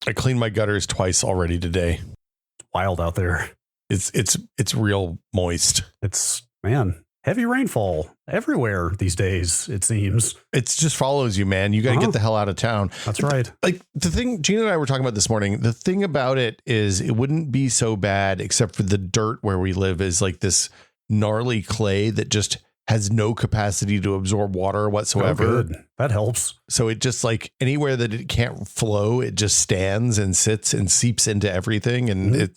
I cleaned my gutters twice already today. It's wild out there. It's real moist. It's, man, heavy rainfall everywhere these days, it seems. It just follows you, man. You got to get the hell out of town. That's right. Like the thing Gina and I were talking about this morning, the thing about it is it wouldn't be so bad except for the dirt where we live is like this gnarly clay that just has no capacity to absorb water whatsoever. Oh, good. That helps. So it just like anywhere that it can't flow, it just stands and sits and seeps into everything. And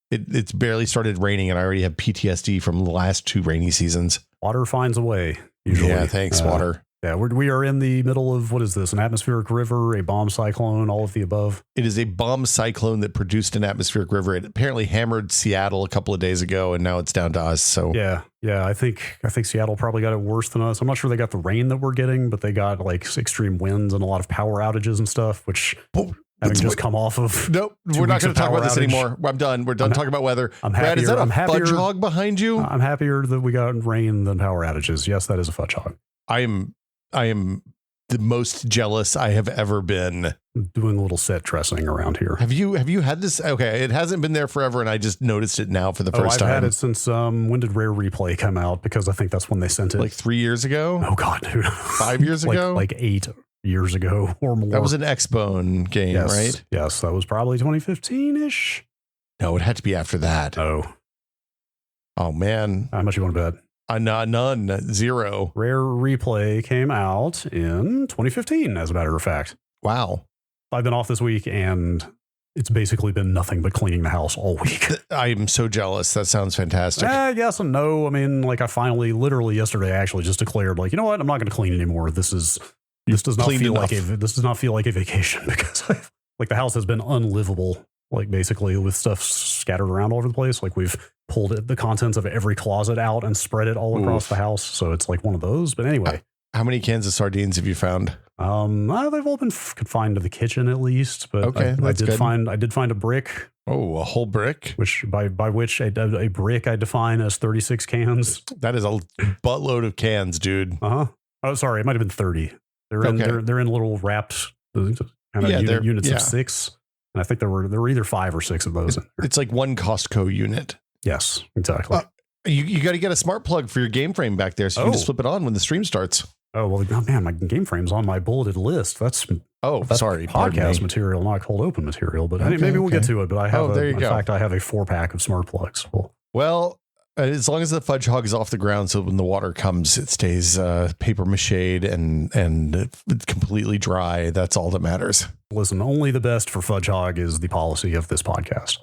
it's barely started raining and I already have PTSD from the last 2 rainy seasons. Water finds a way. Usually. Yeah, thanks, water. Yeah, we are in the middle of, what is this? An atmospheric river, a bomb cyclone, all of the above. It is a bomb cyclone that produced an atmospheric river. It apparently hammered Seattle a couple of days ago, and now it's down to us. So yeah. I think Seattle probably got it worse than us. I'm not sure they got the rain that we're getting, but they got like extreme winds and a lot of power outages and stuff, which having just come off of. Nope, we're not going to talk about this anymore. I'm done. We're done talking about weather. Brad, is that a fudge hog behind you? I'm happier that we got rain than power outages. Yes, that is a fudge hog. I am the most jealous I have ever been. Doing a little set dressing around here. Have you had this? Okay, it hasn't been there forever, and I just noticed it now for the first time. I've had it since when did Rare Replay come out? Because I think that's when they sent it. Like 3 years ago? Oh God, dude. 5 years ago? Like 8 years ago or more. That was an X-Bone game, right? Yes, that was probably 2015-ish. No, it had to be after that. Oh man. How much you want to bet? None. 0. Rare Replay came out in 2015, as a matter of fact. Wow. I've been off this week, and it's basically been nothing but cleaning the house all week. I am so jealous. That sounds fantastic. Yes and no. I mean, like I finally, literally yesterday, I actually just declared, like, you know what? I'm not going to clean anymore. This does not feel like a vacation because like the house has been unlivable. Like basically with stuff scattered around all over the place. Like we've pulled the contents of every closet out and spread it all across the house. So it's like one of those. But anyway. How many cans of sardines have you found? They've all been confined to the kitchen at least. But okay, I did find a brick. Oh, a whole brick? Which by which a brick I define as 36 cans. That is a buttload of cans, dude. Oh, sorry. It might have been 30. They're in little wrapped units of 6. And I think there were either 5 or 6 of those. It's like one Costco unit. Yes, exactly. You got to get a smart plug for your game frame back there so you can just flip it on when the stream starts. Oh, well, man, my game frame's on my bulleted list. That's sorry. Podcast material, not cold open material. But maybe we'll get to it. But I have I have a 4-pack of smart plugs. Well, as long as the fudge hog is off the ground, so when the water comes, it stays paper machéed and completely dry. That's all that matters. Listen, only the best for fudge hog is the policy of this podcast.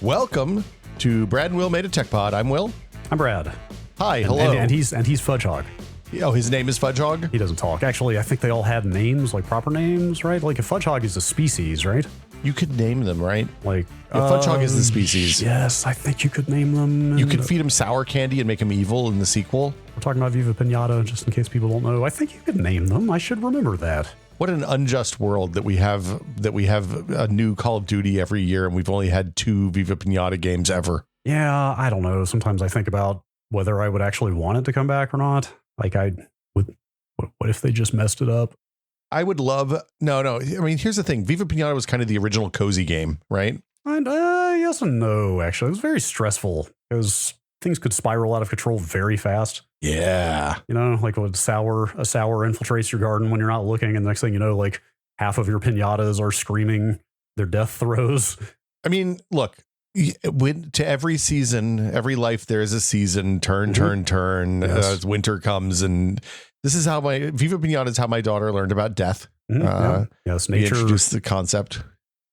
Welcome to Brad and Will Made a Tech Pod. I'm Will. I'm Brad. Hi, hello. And he's Fudge Hog. Oh, his name is Fudge Hog? He doesn't talk. Actually, I think they all had names, like proper names, right? Like a Fudge Hog is a species, right? You could name them, right? Like Fudge Hog is the species. Yes, I think you could name them. You could feed him sour candy and make him evil in the sequel. We're talking about Viva Pinata, just in case people don't know. I think you could name them. I should remember that. What an unjust world that we have a new Call of Duty every year and we've only had 2 Viva Pinata games ever. Yeah, I don't know. Sometimes I think about whether I would actually want it to come back or not. Like what if they just messed it up? I would love, no. I mean, here's the thing. Viva Pinata was kind of the original cozy game, right? And yes and no, actually. It was very stressful because things could spiral out of control very fast. Yeah. You know, like a sour infiltrates your garden when you're not looking. And the next thing you know, like half of your pinatas are screaming their death throes. I mean, look, to every season, every life, there is a season, turn. Yes. As winter comes. And this is how Viva Pinata is how my daughter learned about death. Mm-hmm. Yes. Nature introduced the concept.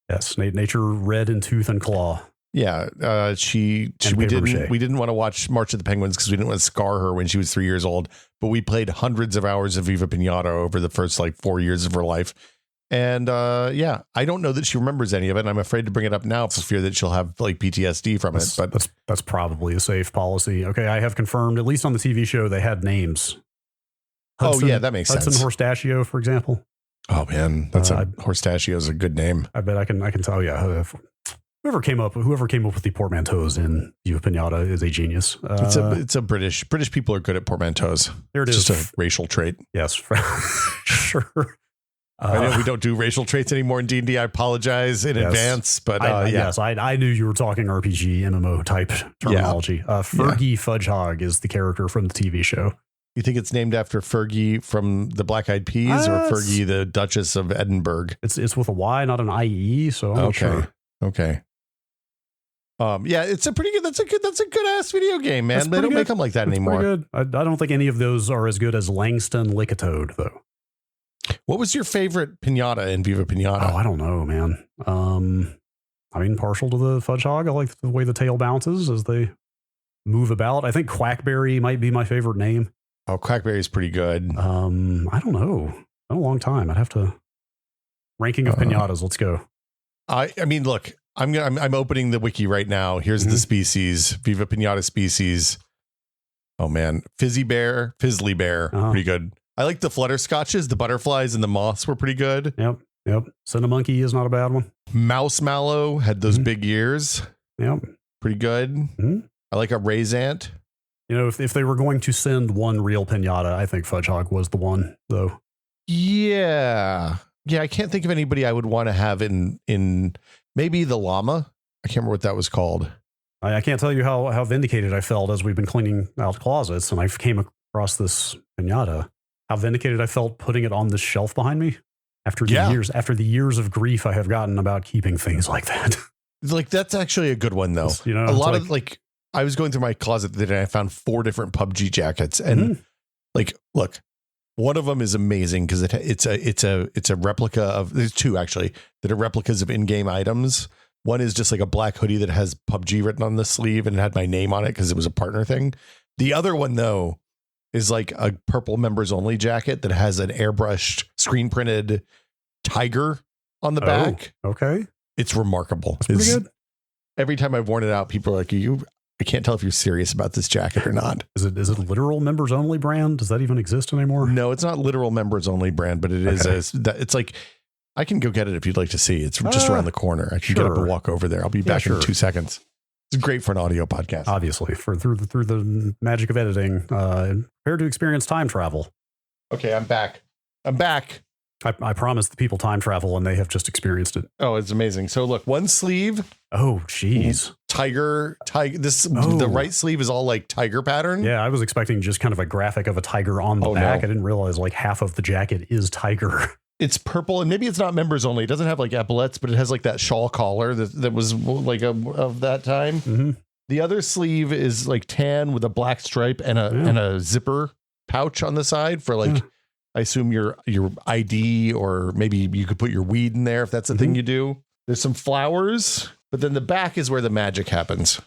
Yes. Nature red in tooth and claw. Yeah, we didn't want to watch March of the Penguins because we didn't want to scar her when she was 3 years old. But we played hundreds of hours of Viva Pinata over the first 4 years of her life. And yeah, I don't know that she remembers any of it. And I'm afraid to bring it up now for fear that she'll have like PTSD from it. But that's probably a safe policy. Okay, I have confirmed, at least on the TV show, they had names. Hudson, yeah, that makes sense. Hudson Horstachio, for example. Oh man, Horstachio is a good name. I bet I can tell you. Whoever came up with the portmanteaus in Viva Pinata is a genius. It's a British people are good at portmanteaus. There it is. Just a racial trait. Yes, sure. I know we don't do racial traits anymore in D&D. I apologize in advance, but yes, I knew you were talking RPG MMO type terminology. Fergie Fudgehog is the character from the TV show. You think it's named after Fergie from the Black Eyed Peas or Fergie, the Duchess of Edinburgh? It's with a Y, not an IE. So I'm not sure. Okay. Yeah, it's a pretty good. That's a good ass video game, man. They don't make them like that anymore. Good. I don't think any of those are as good as Langston Lickatoad, though. What was your favorite pinata in Viva Pinata? Oh, I don't know, man. I mean, partial to the fudge hog. I like the way the tail bounces as they move about. I think Quackberry might be my favorite name. Oh, Quackberry is pretty good. I don't know. Been a long time. I'd have to ranking of pinatas. Let's go. I mean, look, I'm opening the wiki right now. Here's the species. Viva Pinata species. Oh man, Fizzly Bear, pretty good. I like the flutterscotches, the butterflies and the moths were pretty good. Yep. Cinnamonkey is not a bad one. Mouse Mallow had those big ears. Yep. Pretty good. I like a Raisant. You know, if they were going to send one real pinata, I think Fudgehog was the one, though. Yeah. I can't think of anybody I would want to have in maybe the llama. I can't remember what that was called. I can't tell you how vindicated I felt as we've been cleaning out closets and I came across this pinata. How vindicated I felt putting it on this shelf behind me after the years of grief I have gotten about keeping things like that. Like that's actually a good one though. You know, a lot of I was going through my closet today and I found 4 different PUBG jackets and like, look, one of them is amazing because it's a replica of, there's 2 actually that are replicas of in-game items. One is just like a black hoodie that has PUBG written on the sleeve and it had my name on it because it was a partner thing. The other one though is like a purple members only jacket that has an airbrushed screen printed tiger on the back. Okay. It's remarkable. That's pretty good. Every time I've worn it out, people are like, I can't tell if you're serious about this jacket or not. Is it a literal members only brand? Does that even exist anymore? No, it's not literal members only brand, but it is. It's like, I can go get it if you'd like to see. It's just around the corner. I can get up and walk over there. I'll be back in 2 seconds. It's great for an audio podcast. Obviously, through the magic of editing, prepare to experience time travel. Okay, I'm back. I promised the people time travel, and they have just experienced it. Oh, it's amazing. So look, one sleeve. Oh, jeez. Tiger. The right sleeve is all like tiger pattern. Yeah, I was expecting just kind of a graphic of a tiger on the back. No. I didn't realize like half of the jacket is tiger. It's purple, and maybe it's not members only. It doesn't have like epaulets, but it has like that shawl collar that was like of that time. The other sleeve is like tan with a black stripe and a zipper pouch on the side for like, I assume your ID, or maybe you could put your weed in there if that's the thing you do. There's some flowers, but then the back is where the magic happens.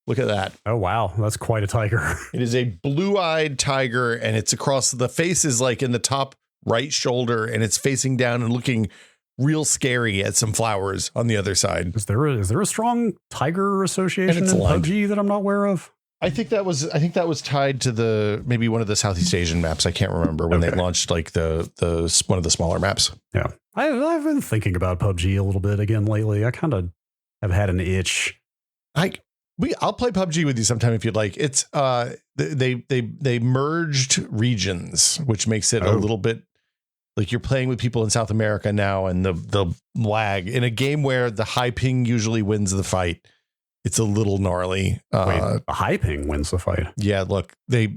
Look at that. Oh, wow. That's quite a tiger. It is a blue-eyed tiger, and it's across the face is like in the top right shoulder, and it's facing down and looking real scary at some flowers on the other side. Is there a strong tiger association in PUBG that I'm not aware of? I think that was tied to maybe one of the Southeast Asian maps. I can't remember when they launched like the one of the smaller maps. Yeah. I've been thinking about PUBG a little bit again lately. I kind of have had an itch. I'll play PUBG with you sometime if you'd like. It's they merged regions, which makes it a little bit like you're playing with people in South America now, and the lag in a game where the high ping usually wins the fight. It's a little gnarly. Wait, the high ping wins the fight. Yeah, look, the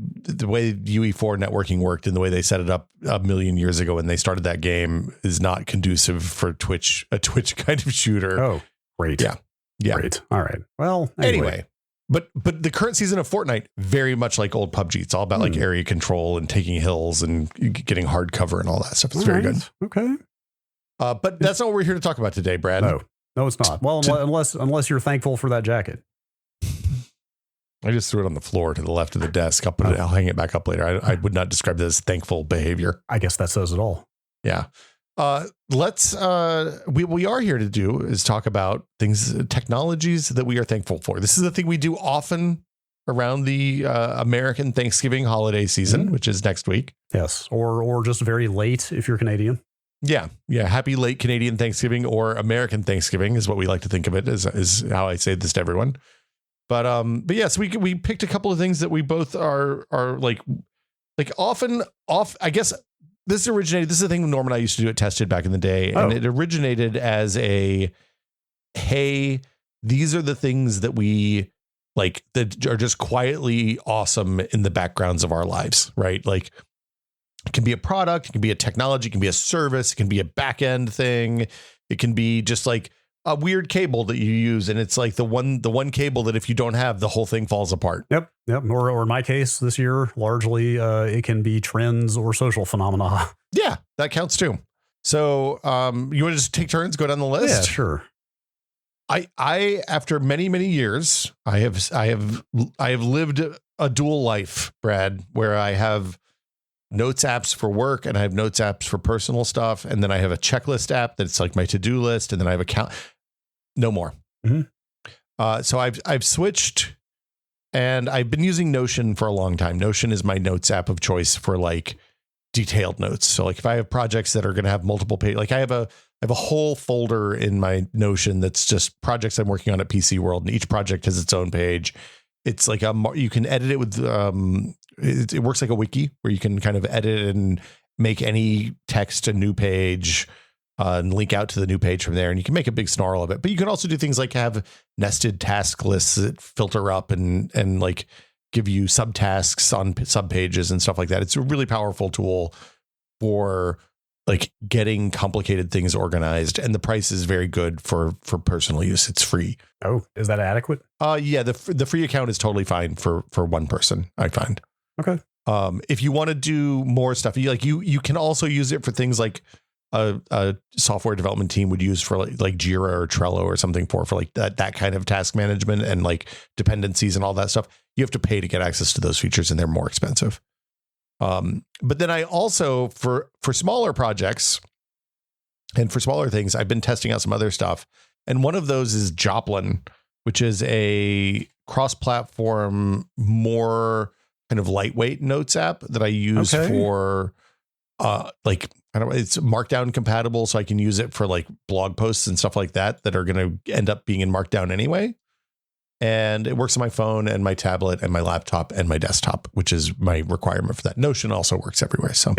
way UE4 networking worked and the way they set it up a million years ago when they started that game is not conducive for a Twitch kind of shooter. Oh, great. Yeah. Great. All right. Well, anyway. But the current season of Fortnite, very much like old PUBG. It's all about like area control and taking hills and getting hard cover and all that stuff. It's very good. Okay. But that's not what we're here to talk about today, Brad. No, it's not. Well, unless you're thankful for that jacket. I just threw it on the floor to the left of the desk. I'll hang it back up later. I would not describe this as thankful behavior. I guess that says it all. Yeah. Let's we are here to do is talk about things, technologies that we are thankful for. This is the thing we do often around the American Thanksgiving holiday season, which is next week. Yes, or just very late if you're Canadian. Yeah. Happy late Canadian Thanksgiving, or American Thanksgiving is what we like to think of it, is how I say this to everyone. But yes, we picked a couple of things that we both are like often off. I guess this is the thing Norm and I used to do at Tested back in the day, and it originated as hey, these are the things that we like that are just quietly awesome in the backgrounds of our lives, right? Like, it can be a product, it can be a technology, it can be a service, it can be a back end thing. It can be just like a weird cable that you use, and it's like the one cable that if you don't have, the whole thing falls apart. Yep. Or in my case this year, largely it can be trends or social phenomena. Yeah, that counts too. So you want to just take turns, go down the list? Yeah, sure. I after many years, I have lived a dual life, Brad, where I have notes apps for work and I have notes apps for personal stuff, and then I have a checklist app that's like my to-do list, and then I have no more. So I've switched, and I've been using Notion for a long time. Notion is my notes app of choice for like detailed notes. So like if I have projects that are going to have multiple pages, like I have a whole folder in my Notion that's just projects I'm working on at PC World, and each project has its own page. It's like you can edit it with it works like a wiki where you can kind of edit and make any text a new page and link out to the new page from there. And you can make a big snarl of it, but you can also do things like have nested task lists that filter up and like give you subtasks on sub pages and stuff like that. It's a really powerful tool for like getting complicated things organized, and the price is very good for personal use. It's free. Oh, is that adequate? Yeah, the free account is totally fine for one person, I find. Okay. If you want to do more stuff, you can also use it for things like a software development team would use for like Jira or Trello or something for like that kind of task management and like dependencies and all that stuff. You have to pay to get access to those features, and they're more expensive. But then I also, for smaller projects and for smaller things, I've been testing out some other stuff. And one of those is Joplin, which is a cross-platform, more kind of lightweight notes app that I use for it's Markdown compatible. So I can use it for like blog posts and stuff like that are going to end up being in Markdown anyway. And it works on my phone and my tablet and my laptop and my desktop, which is my requirement for that. Notion also works everywhere. So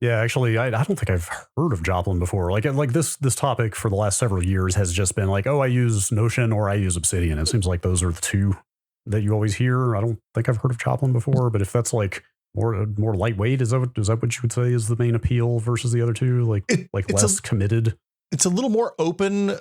yeah. Actually, I don't think I've heard of Joplin before. Like this topic for the last several years has just been like, oh, I use Notion or I use Obsidian. It seems like those are the two that you always hear. I don't think I've heard of Joplin before, but if that's like more lightweight, is that what you would say is the main appeal versus the other two? Like less committed. It's a little more open.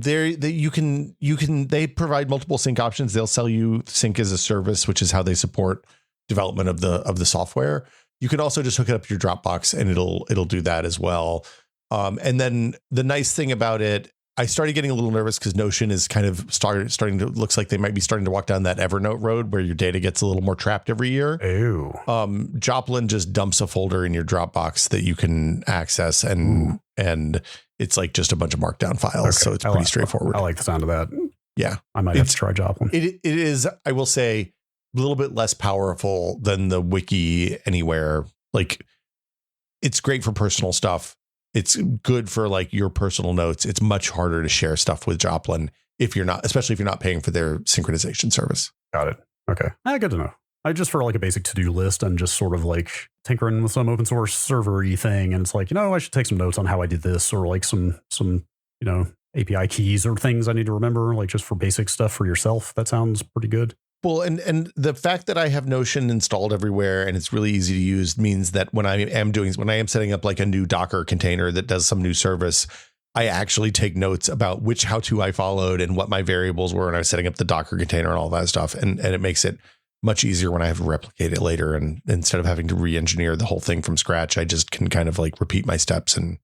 They provide multiple sync options. They'll sell you sync as a service, which is how they support development of the software. You can also just hook it up to your Dropbox and it'll do that as well. And then the nice thing about it, I started getting a little nervous because Notion is kind of starting to, looks like they might be starting to walk down that Evernote road where your data gets a little more trapped every year. Ew. Joplin just dumps a folder in your Dropbox that you can access, and it's like just a bunch of Markdown files. Okay. So it's pretty straightforward. I like the sound of that. Yeah. I might have to try Joplin. It is, I will say, a little bit less powerful than the Wiki Anywhere. Like, it's great for personal stuff. It's good for like your personal notes. It's much harder to share stuff with Joplin especially if you're not paying for their synchronization service. Got it. Okay. Good to know. I just for like a basic to-do list and just sort of like tinkering with some open source server-y thing. And it's like, I should take some notes on how I did this, or like some, API keys or things I need to remember, like just for basic stuff for yourself. That sounds pretty good. Well, and the fact that I have Notion installed everywhere and it's really easy to use means that when I am setting up like a new Docker container that does some new service, I actually take notes about how-to I followed and what my variables were when I was setting up the Docker container and all that stuff. And it makes it much easier when I have to replicate it later. And instead of having to re-engineer the whole thing from scratch, I just can kind of like repeat my steps and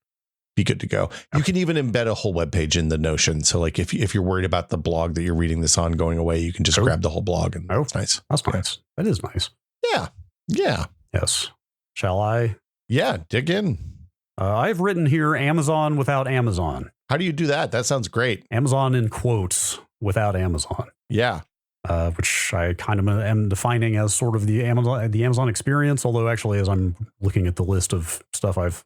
be good to go. You can even embed a whole web page in the Notion. So like if you're worried about the blog that you're reading this on going away, you can just grab the whole blog, and that's nice. That's nice. That is nice. Yeah. Yeah. Yes. Shall I? Yeah. Dig in. I've written here Amazon without Amazon. How do you do that? That sounds great. Amazon in quotes without Amazon. Yeah. Which I kind of am defining as sort of the Amazon experience. Although actually, as I'm looking at the list of stuff I've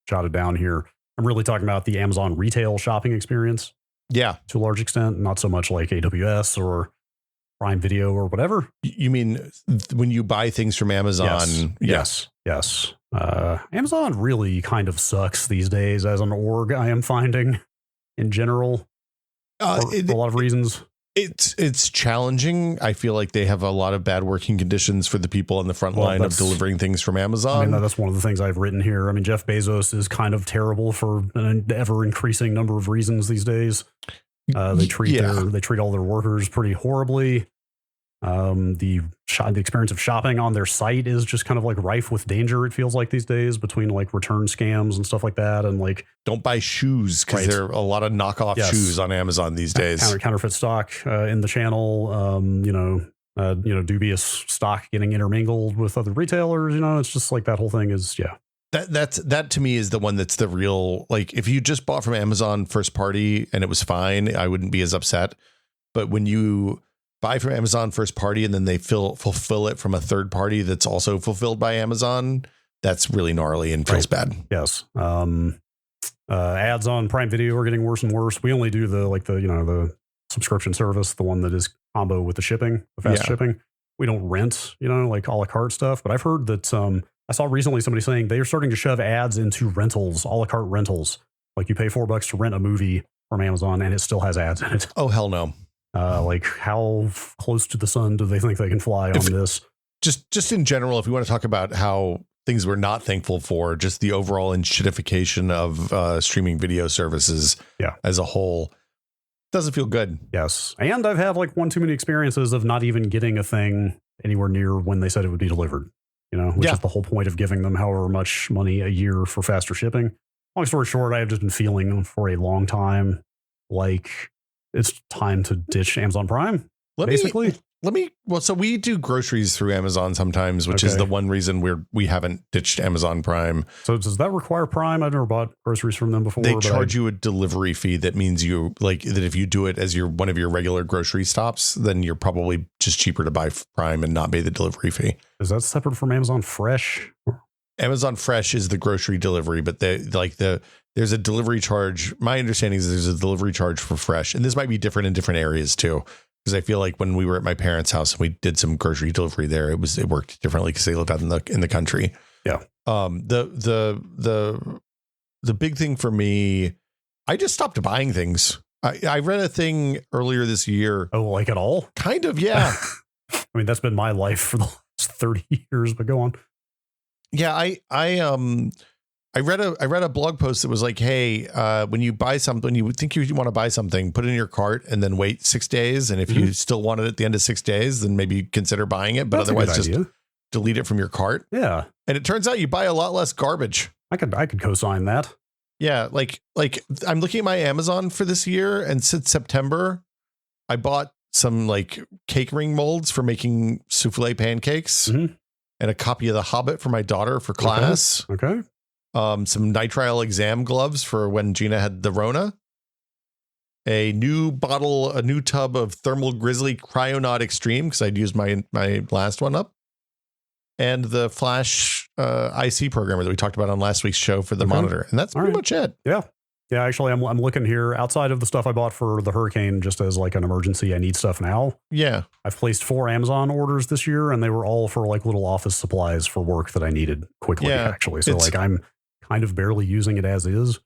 jotted down here, I'm really talking about the Amazon retail shopping experience. Yeah. To a large extent, not so much like AWS or Prime Video or whatever. You mean when you buy things from Amazon? Yes. Amazon really kind of sucks these days as an org, I am finding in general for a lot of reasons. It's challenging. I feel like they have a lot of bad working conditions for the people on the front line of delivering things from Amazon. I mean, that's one of the things I've written here. I mean, Jeff Bezos is kind of terrible for an ever increasing number of reasons these days. They treat all their workers pretty horribly. The experience of shopping on their site is just kind of like rife with danger. It feels like these days, between like return scams and stuff like that. And like, don't buy shoes because there are a lot of knockoff shoes on Amazon these days. Counterfeit stock in the channel. Dubious stock getting intermingled with other retailers. It's just like that whole thing is That to me is the one that's the real, like, if you just bought from Amazon first party and it was fine, I wouldn't be as upset. But when you buy from Amazon first party and then they fulfill it from a third party that's also fulfilled by Amazon, that's really gnarly and feels bad. Yes. Ads on Prime Video are getting worse and worse. We only do the subscription service, the one that is combo with the shipping, the fast shipping. We don't rent, like a la carte stuff. But I've heard that I saw recently somebody saying they are starting to shove ads into rentals, a la carte rentals. Like you pay $4 to rent a movie from Amazon and it still has ads in it. Oh, hell no. Like how close to the sun do they think they can fly on this? Just in general, if we want to talk about how things we're not thankful for, just the overall enshittification of streaming video services as a whole, doesn't feel good. Yes. And I've had like one too many experiences of not even getting a thing anywhere near when they said it would be delivered, which is the whole point of giving them however much money a year for faster shipping. Long story short, I've just been feeling for a long time like it's time to ditch Amazon Prime. So we do groceries through Amazon sometimes, which is the one reason we haven't ditched Amazon Prime. So does that require Prime? I've never bought groceries from them before. They charge you a delivery fee that means you like that if you do it as one of your regular grocery stops, then you're probably just cheaper to buy Prime and not pay the delivery fee. Is that separate from Amazon Fresh? Amazon Fresh is the grocery delivery, but there's a delivery charge. My understanding is there's a delivery charge for Fresh, and this might be different in different areas too. Because I feel like when we were at my parents' house and we did some grocery delivery there, it worked differently because they lived out in the country. Yeah. The big thing for me, I just stopped buying things. I read a thing earlier this year. Oh, like at all? Kind of, yeah. I mean, that's been my life for the last 30 years, but go on. Yeah, I read a blog post that was like, hey, when you buy something, you think you want to buy something, put it in your cart and then wait 6 days. And if you still want it at the end of 6 days, then maybe consider buying it. But otherwise, just delete it from your cart. Yeah. And it turns out you buy a lot less garbage. I could co-sign that. Yeah. Like I'm looking at my Amazon for this year, and since September, I bought some like cake ring molds for making souffle pancakes and a copy of The Hobbit for my daughter for class. Okay. Some nitrile exam gloves for when Gina had the Rona, a new tub of Thermal Grizzly Cryonaut Extreme because I'd used my last one up, and the Flash IC programmer that we talked about on last week's show for the monitor. And that's pretty much it. Yeah. Yeah. Actually, I'm looking here outside of the stuff I bought for the hurricane, just as like an emergency. I need stuff now. Yeah. I've placed 4 Amazon orders this year, and they were all for like little office supplies for work that I needed quickly, actually. So like I'm kind of barely using it as is.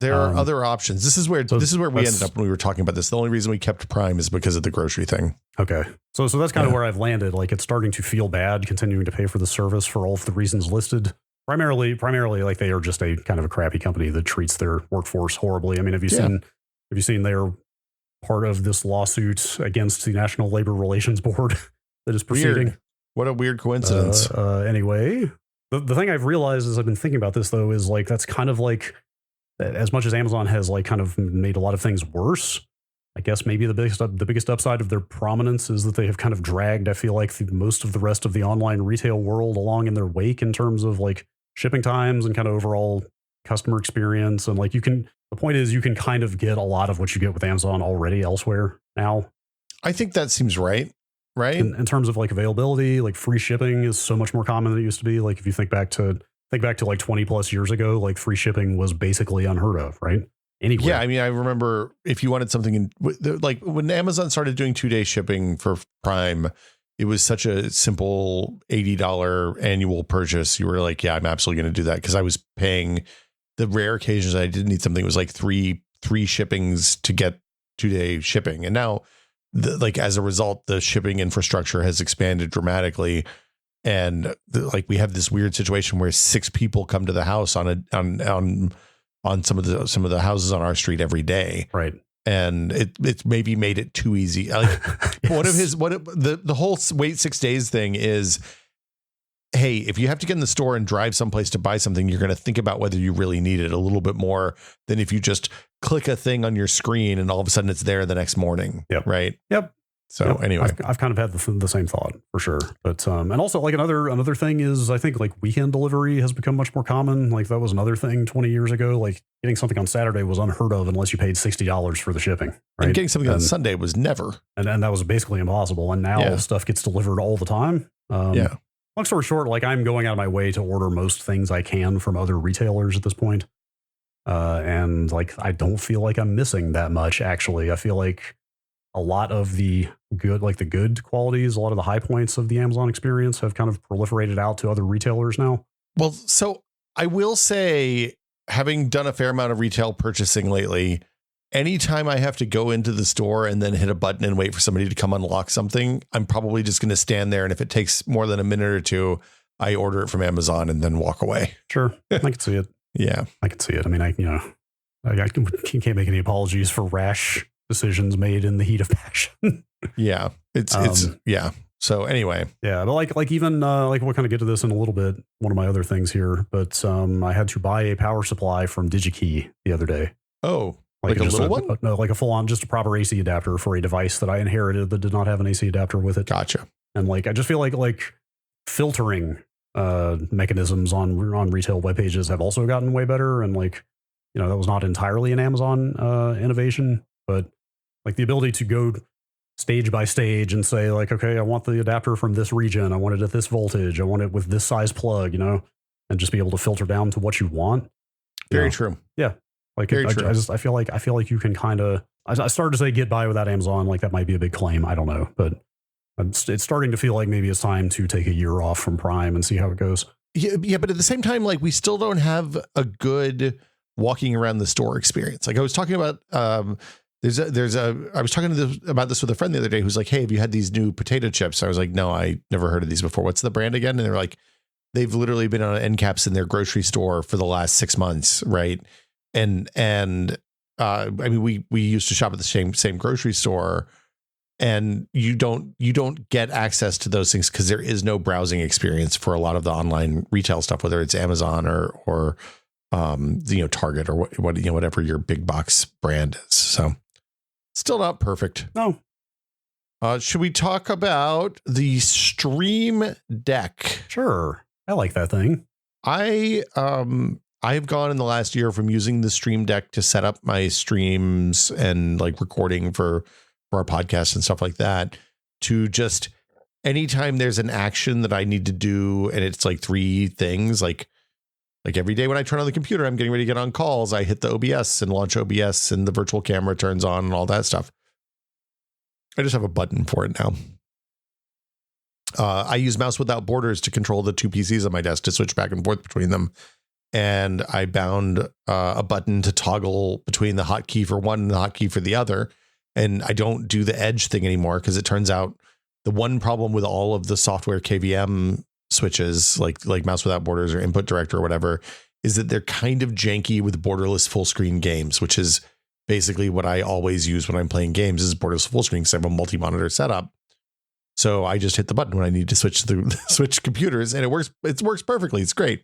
There are other options. This is where we ended up when we were talking about this. The only reason we kept Prime is because of the grocery thing. Okay. So that's kind of where I've landed. Like it's starting to feel bad continuing to pay for the service for all of the reasons listed. Primarily like they are just a kind of a crappy company that treats their workforce horribly. I mean, have you seen they're part of this lawsuit against the National Labor Relations Board that is proceeding? Weird. What a weird coincidence. Anyway, the thing I've realized as I've been thinking about this though, is like, that's kind of like, as much as Amazon has like kind of made a lot of things worse, I guess maybe the biggest upside of their prominence is that they have kind of dragged, I feel like, most of the rest of the online retail world along in their wake in terms of like shipping times and kind of overall customer experience. And like the point is you can kind of get a lot of what you get with Amazon already elsewhere now. I think that seems right. Right. In terms of like availability, like free shipping is so much more common than it used to be. Like if you think back to like 20 plus years ago, like free shipping was basically unheard of, right? Anywhere. Yeah, I mean, I remember if you wanted something like when Amazon started doing 2-day shipping for Prime, it was such a simple $80 annual purchase. You were like, yeah, I'm absolutely going to do that, because I was paying the rare occasions I did need something. It was like three shippings to get 2-day shipping. And now like as a result, the shipping infrastructure has expanded dramatically. And like we have this weird situation where 6 people come to the house on some of the houses on our street every day. Right. And it's maybe made it too easy. Like yes. The whole wait 6 days thing is, hey, if you have to get in the store and drive someplace to buy something, you're going to think about whether you really need it a little bit more than if you just click a thing on your screen and all of a sudden it's there the next morning. Yep. Right. Yep. So anyway, I've kind of had the same thought for sure. But and also like another thing is I think like weekend delivery has become much more common. Like that was another thing 20 years ago. Like getting something on Saturday was unheard of unless you paid $60 for the shipping. Right? And getting something on Sunday was never. And that was basically impossible. And now stuff gets delivered all the time. Yeah. Long story short, like I'm going out of my way to order most things I can from other retailers at this point. And like I don't feel like I'm missing that much. Actually, I feel like a lot of the good qualities, a lot of the high points of the Amazon experience have kind of proliferated out to other retailers now. Well, so I will say, having done a fair amount of retail purchasing lately, anytime I have to go into the store and then hit a button and wait for somebody to come unlock something, I'm probably just going to stand there. And if it takes more than a minute or two, I order it from Amazon and then walk away. Sure. I can see it. Yeah, I can see it. I mean, I can't make any apologies for rash decisions made in the heat of passion. Yeah, it's yeah. So anyway, yeah, but like even like we'll kind of get to this in a little bit. One of my other things here, but I had to buy a power supply from DigiKey the other day. Oh, like a little one? No, like a full on, just a proper AC adapter for a device that I inherited that did not have an AC adapter with it. Gotcha. And like I just feel like filtering mechanisms on retail web pages have also gotten way better. And like that was not entirely an Amazon innovation, but like the ability to go stage by stage and say like, okay, I want the adapter from this region. I want it at this voltage. I want it with this size plug, and just be able to filter down to what you want. Very true. Yeah. Like very true. I feel like you can kind of, I started to say get by without Amazon. Like that might be a big claim. I don't know, but it's starting to feel like maybe it's time to take a year off from Prime and see how it goes. Yeah. But at the same time, like we still don't have a good walking around the store experience. Like I was talking about, I was talking about this with a friend the other day who's like, hey, have you had these new potato chips? I was like, no, I never heard of these before. What's the brand again? And they're like, they've literally been on end caps in their grocery store for the last 6 months. Right. And I mean, we used to shop at the same grocery store, and you don't get access to those things because there is no browsing experience for a lot of the online retail stuff, whether it's Amazon or Target or whatever your big box brand is. So still not perfect. No. Should we talk about the Stream Deck? Sure. I like that thing. I've gone in the last year from using the Stream Deck to set up my streams and like recording for our podcast and stuff like that, to just anytime there's an action that I need to do and it's like 3 things, like every day when I turn on the computer, I'm getting ready to get on calls, I hit the OBS and launch OBS and the virtual camera turns on and all that stuff. I just have a button for it now. I use mouse without borders to control the 2 PCs on my desk to switch back and forth between them. And I bound a button to toggle between the hotkey for one and the hotkey for the other. And I don't do the edge thing anymore because it turns out the one problem with all of the software KVM switches, like mouse without borders or input director or whatever, is that they're kind of janky with borderless full screen games, which is basically what I always use when I'm playing games is borderless full screen because I have a multi-monitor setup. So I just hit the button when I need to switch computers, and it works perfectly. It's great.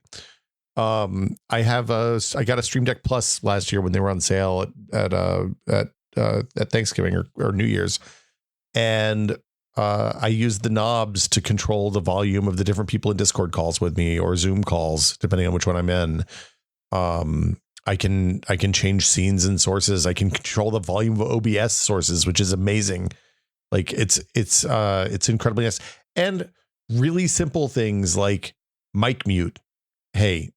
I got a Stream Deck Plus last year when they were on sale at Thanksgiving or New Year's, and I used the knobs to control the volume of the different people in Discord calls with me or Zoom calls, depending on which one I'm in. I can change scenes and sources. I can control the volume of OBS sources, which is amazing. Like it's incredibly nice. And really simple things like mic mute. Hey,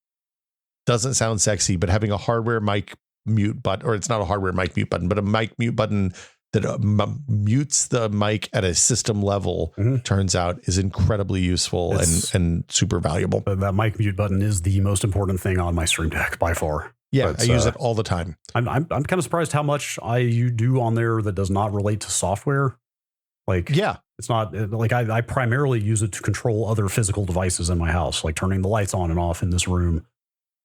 doesn't sound sexy, but having a hardware mic mute button, or it's not a hardware mic mute button, but a mic mute button that mutes the mic at a system level, turns out is incredibly useful and super valuable. That mic mute button is the most important thing on my Stream Deck by far. Yeah, I use it all the time. I'm kind of surprised how much you do on there that does not relate to software. Like, yeah, it's not like I primarily use it to control other physical devices in my house, like turning the lights on and off in this room.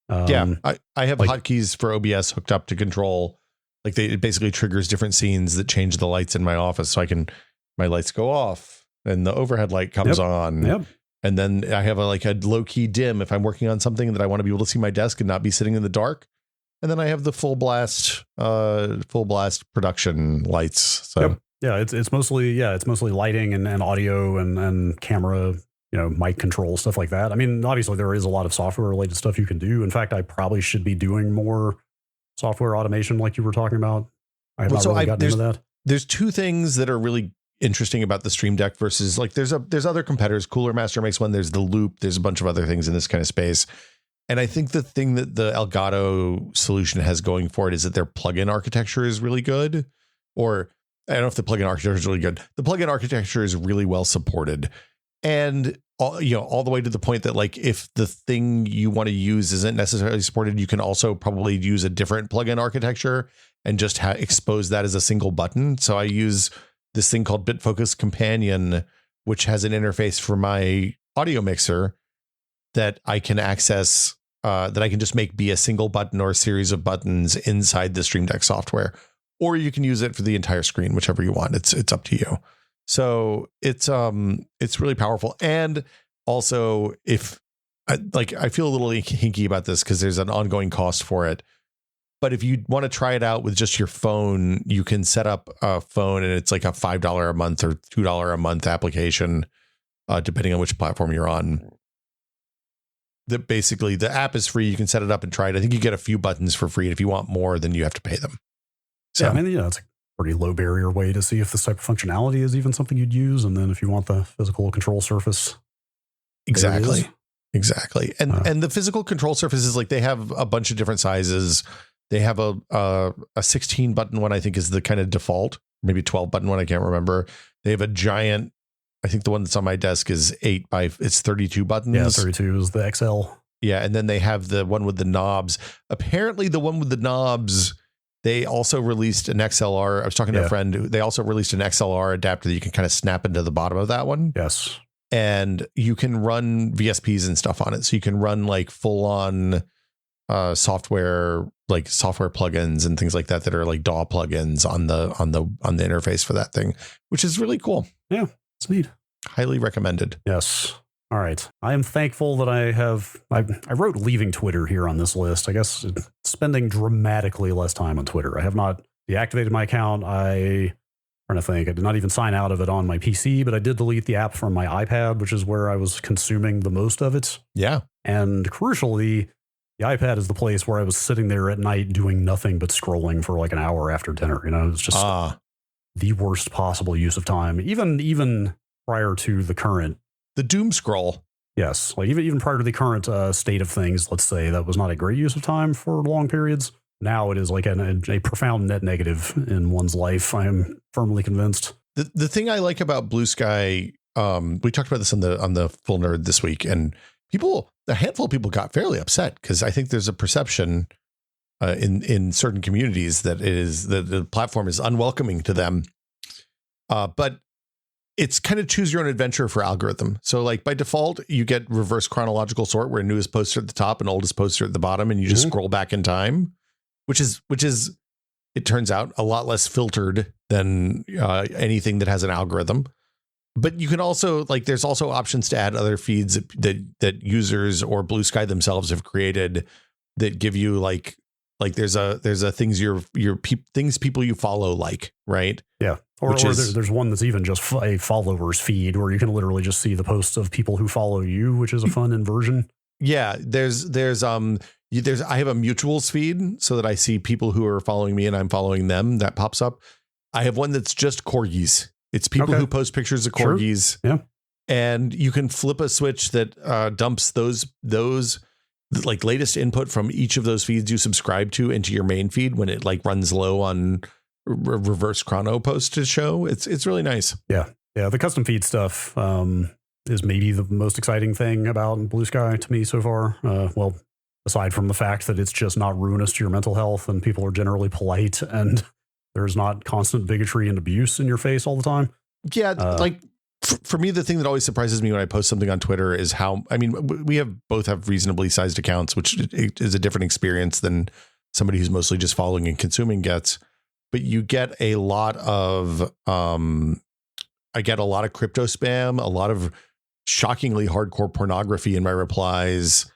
I have hotkeys for OBS hooked up to control. Like it basically triggers different scenes that change the lights in my office. So my lights go off and the overhead light comes on. Yep. And then I have a low key dim if I'm working on something that I want to be able to see my desk and not be sitting in the dark. And then I have the full blast production lights. So yep. Yeah, it's mostly lighting and audio and camera, mic control, stuff like that. I mean, obviously there is a lot of software related stuff you can do. In fact, I probably should be doing more software automation like you were talking about. I have not really gotten into that. There's two things that are really interesting about the Stream Deck versus there's other competitors. Cooler Master makes one. There's the Loop. There's a bunch of other things in this kind of space. And I think the thing that the Elgato solution has going for it is that their plugin architecture is really good. Or I don't know if the plugin architecture is really good. The plugin architecture is really well supported. And all the way to the point that if the thing you want to use isn't necessarily supported, you can also probably use a different plugin architecture and just expose that as a single button. So I use this thing called BitFocus Companion, which has an interface for my audio mixer that I can access, that I can just make be a single button or a series of buttons inside the Stream Deck software, or you can use it for the entire screen, whichever you want. It's up to you. So it's really powerful. And also if I feel a little hinky about this because there's an ongoing cost for it. But if you want to try it out with just your phone, you can set up a phone and it's like a $5 a month or $2 a month application, depending on which platform you're on. That basically the app is free. You can set it up and try it. I think you get a few buttons for free. And if you want more, then you have to pay them. So, yeah, I mean, it's a pretty low barrier way to see if this type of functionality is even something you'd use. And then if you want the physical control surface. Exactly. And the physical control surfaces, they have a bunch of different sizes. They have a 16 button one, I think is the kind of default, maybe 12 button one. I can't remember. They have a giant, I think the one that's on my desk is 32 buttons. Yeah, 32 is the XL. Yeah. And then they have the one with the knobs. Apparently the one with the knobs, they also released an XLR. I was talking to a friend. They also released an XLR adapter that you can kind of snap into the bottom of that one. Yes. And you can run VSPs and stuff on it. So you can run full on software, software plugins and things like that that are DAW plugins on the interface for that thing, which is really cool. Yeah, it's neat. Highly recommended. Yes. All right. I am thankful that I wrote leaving Twitter here on this list. I guess spending dramatically less time on Twitter. I have not deactivated my account. I'm trying to think. I did not even sign out of it on my PC, but I did delete the app from my iPad, which is where I was consuming the most of it. Yeah. And crucially, the iPad is the place where I was sitting there at night doing nothing but scrolling for an hour after dinner. It's just the worst possible use of time, even prior to the current. The doom scroll. Yes. Even prior to the current state of things, let's say that was not a great use of time for long periods. Now it is a profound net negative in one's life. I am firmly convinced. The thing I like about Blue Sky, we talked about this on the Full Nerd this week, and a handful of people got fairly upset because I think there's a perception in certain communities that the platform is unwelcoming to them. But it's kind of choose your own adventure for algorithm. So by default, you get reverse chronological sort where newest poster at the top and oldest poster at the bottom, and you just scroll back in time, which is, it turns out, a lot less filtered than anything that has an algorithm. But you can also there's also options to add other feeds that users or Blue Sky themselves have created that give you there's a things things people you follow right. Yeah. Or there's one that's even just a followers feed where you can literally just see the posts of people who follow you, which is a fun inversion. Yeah, there's I have a mutuals feed so that I see people who are following me and I'm following them. That pops up. I have one that's just corgis. It's people who post pictures of corgis. Sure. Yeah. And you can flip a switch that dumps those like latest input from each of those feeds you subscribe to into your main feed when it like runs low on reverse chrono post to show. It's really nice. Yeah. Yeah. The custom feed stuff is maybe the most exciting thing about Blue Sky to me so far. Well, aside from the fact that it's just not ruinous to your mental health and people are generally polite and there's not constant bigotry and abuse in your face all the time. Yeah. Like for me, the thing that always surprises me when I post something on Twitter is how, I mean, we both have reasonably sized accounts, which is a different experience than somebody who's mostly just following and consuming gets, but you get a lot of, I get a lot of crypto spam, a lot of shockingly hardcore pornography in my replies,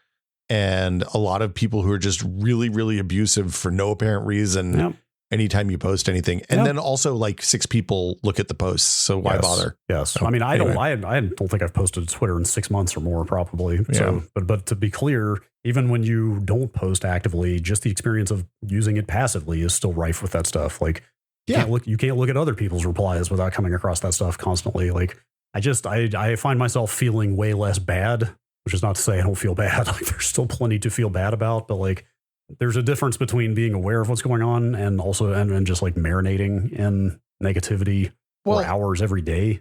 and a lot of people who are just really, really abusive for no apparent reason. Yep. Anytime you post anything. And then also like 6 people look at the posts. So why bother? Yes. So, I mean, I don't think I've posted to Twitter in 6 months or more probably. So, but to be clear, even when you don't post actively, just the experience of using it passively is still rife with that stuff. Like you can't look at other people's replies without coming across that stuff constantly. Like I find myself feeling way less bad, which is not to say I don't feel bad. Like there's still plenty to feel bad about, but like there's a difference between being aware of what's going on and also and just like marinating in negativity for hours every day.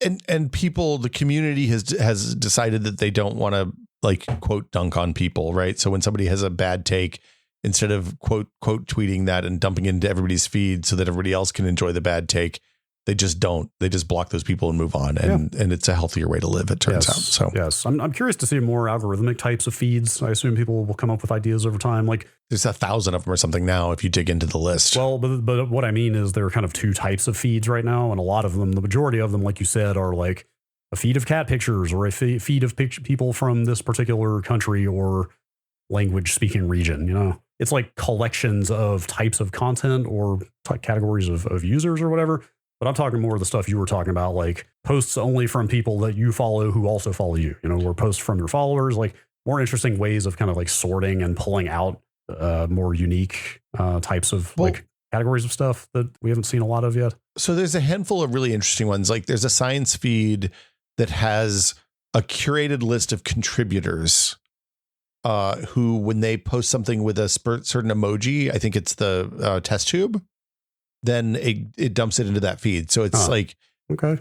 And people, the community has decided that they don't want to like quote dunk on people, right? So when somebody has a bad take, instead of quote tweeting that and dumping into everybody's feed so that everybody else can enjoy the bad take, they just don't. They just block those people and move on. And it's a healthier way to live, it turns out. So yes, I'm curious to see more algorithmic types of feeds. I assume people will come up with ideas over time. Like there's 1,000 of them or something now if you dig into the list. Well, but what I mean is there are kind of 2 types of feeds right now. And a lot of them, the majority of them, like you said, are like a feed of cat pictures or a feed of people from this particular country or language speaking region. You know, it's like collections of types of content or categories of users or whatever. But I'm talking more of the stuff you were talking about, like posts only from people that you follow who also follow you, you know, or posts from your followers, like more interesting ways of kind of like sorting and pulling out more unique types of like categories of stuff that we haven't seen a lot of yet. So there's a handful of really interesting ones. Like there's a science feed that has a curated list of contributors who, when they post something with a certain emoji, I think it's the test tube, then it dumps it into that feed. So it's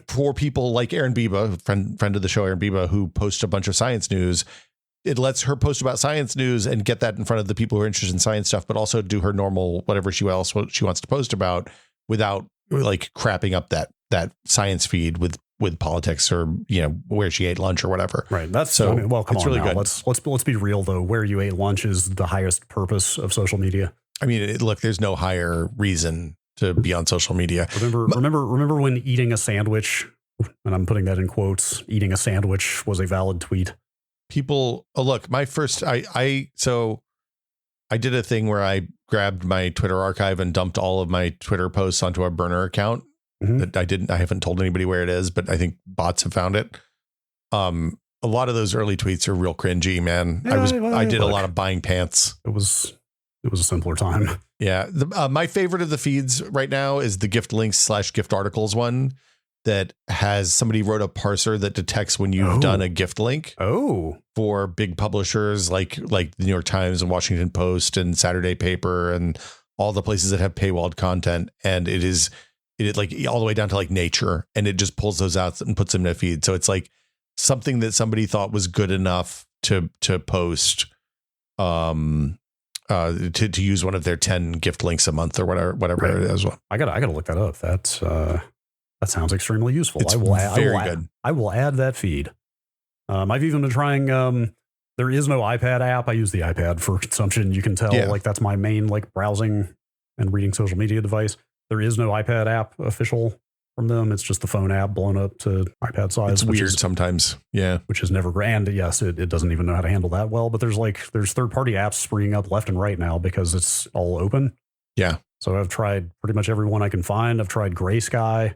for people like Aaron Biba, friend of the show, Aaron Biba, who posts a bunch of science news. It lets her post about science news and get that in front of the people who are interested in science stuff, but also do her normal, whatever she wants to post about without like crapping up that science feed with politics or, you know, where she ate lunch or whatever. Right. That's so. I mean, well, come on really now. Good. Let's be real though. Where you ate lunch is the highest purpose of social media. I mean, look, there's no higher reason to be on social media. Remember when eating a sandwich, and I'm putting that in quotes, eating a sandwich was a valid tweet. People, look, my first, I did a thing where I grabbed my Twitter archive and dumped all of my Twitter posts onto a burner account. That I haven't told anybody where it is, but I think bots have found it. A lot of those early tweets are real cringy, man. Yeah, I did a lot of buying pants. It was a simpler time. Yeah. My favorite of the feeds right now is the gift links / gift articles one that has somebody wrote a parser that detects when you've done a gift link. For big publishers like the New York Times and Washington Post and Saturday Paper and all the places that have paywalled content. And it like all the way down to like Nature, and it just pulls those out and puts them in a feed. So it's like something that somebody thought was good enough to post, to use one of their 10 gift links a month or whatever it is. I gotta look that up. That sounds extremely useful. It's very good. I will add that feed. I've even been trying. There is no iPad app. I use the iPad for consumption. You can tell, like that's my main like browsing and reading social media device. There is no iPad app official from them. It's just the phone app blown up to iPad size. It's weird sometimes. Yeah. Which is never great. And yes, it doesn't even know how to handle that well, but there's third-party apps springing up left and right now because it's all open. Yeah. So I've tried pretty much every one I can find. I've tried Gray Sky.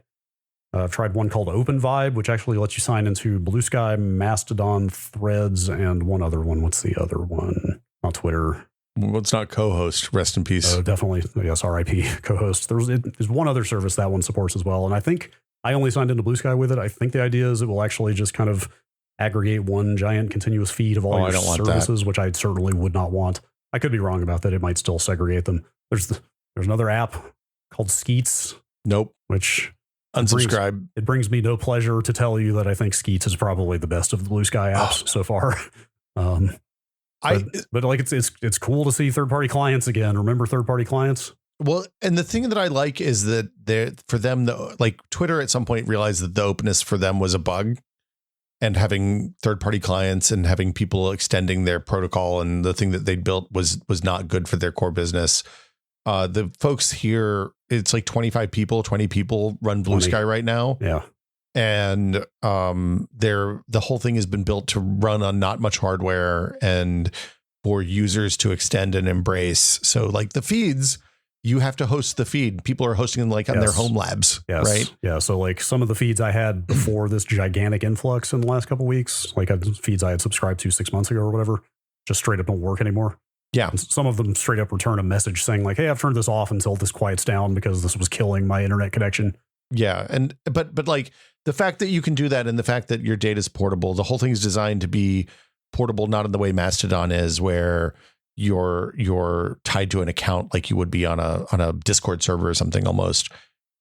I've tried one called Open Vibe, which actually lets you sign into Blue Sky, Mastodon, Threads, and one other one. What's the other one? On Twitter. Well, it's not co-host. Rest in peace. Definitely. Yes, RIP co-host. There's one other service that one supports as well. And I think I only signed into Blue Sky with it. I think the idea is it will actually just kind of aggregate one giant continuous feed of all your services, which I certainly would not want. I could be wrong about that. It might still segregate them. There's another app called Skeets. Nope. Which... Unsubscribe. It brings me no pleasure to tell you that I think Skeets is probably the best of the Blue Sky apps so far. But like it's cool to see third-party clients again. Remember third-party clients? Well, and the thing that I like is that for them, like Twitter at some point realized that the openness for them was a bug, and having third-party clients and having people extending their protocol and the thing that they built was not good for their core business. The folks here, it's like 20 people run Blue Sky right now. Yeah. And the whole thing has been built to run on not much hardware and for users to extend and embrace. So like the feeds, you have to host the feed. People are hosting them like on their home labs. Yes. Right. Yeah. So like some of the feeds I had before this gigantic influx in the last couple of weeks, like feeds I had subscribed to 6 months ago or whatever, just straight up don't work anymore. Yeah. And some of them straight up return a message saying like, hey, I've turned this off until this quiets down because this was killing my internet connection. Yeah. And but like the fact that you can do that and the fact that your data is portable, the whole thing is designed to be portable, not in the way Mastodon is, where you're tied to an account like you would be on a Discord server or something almost,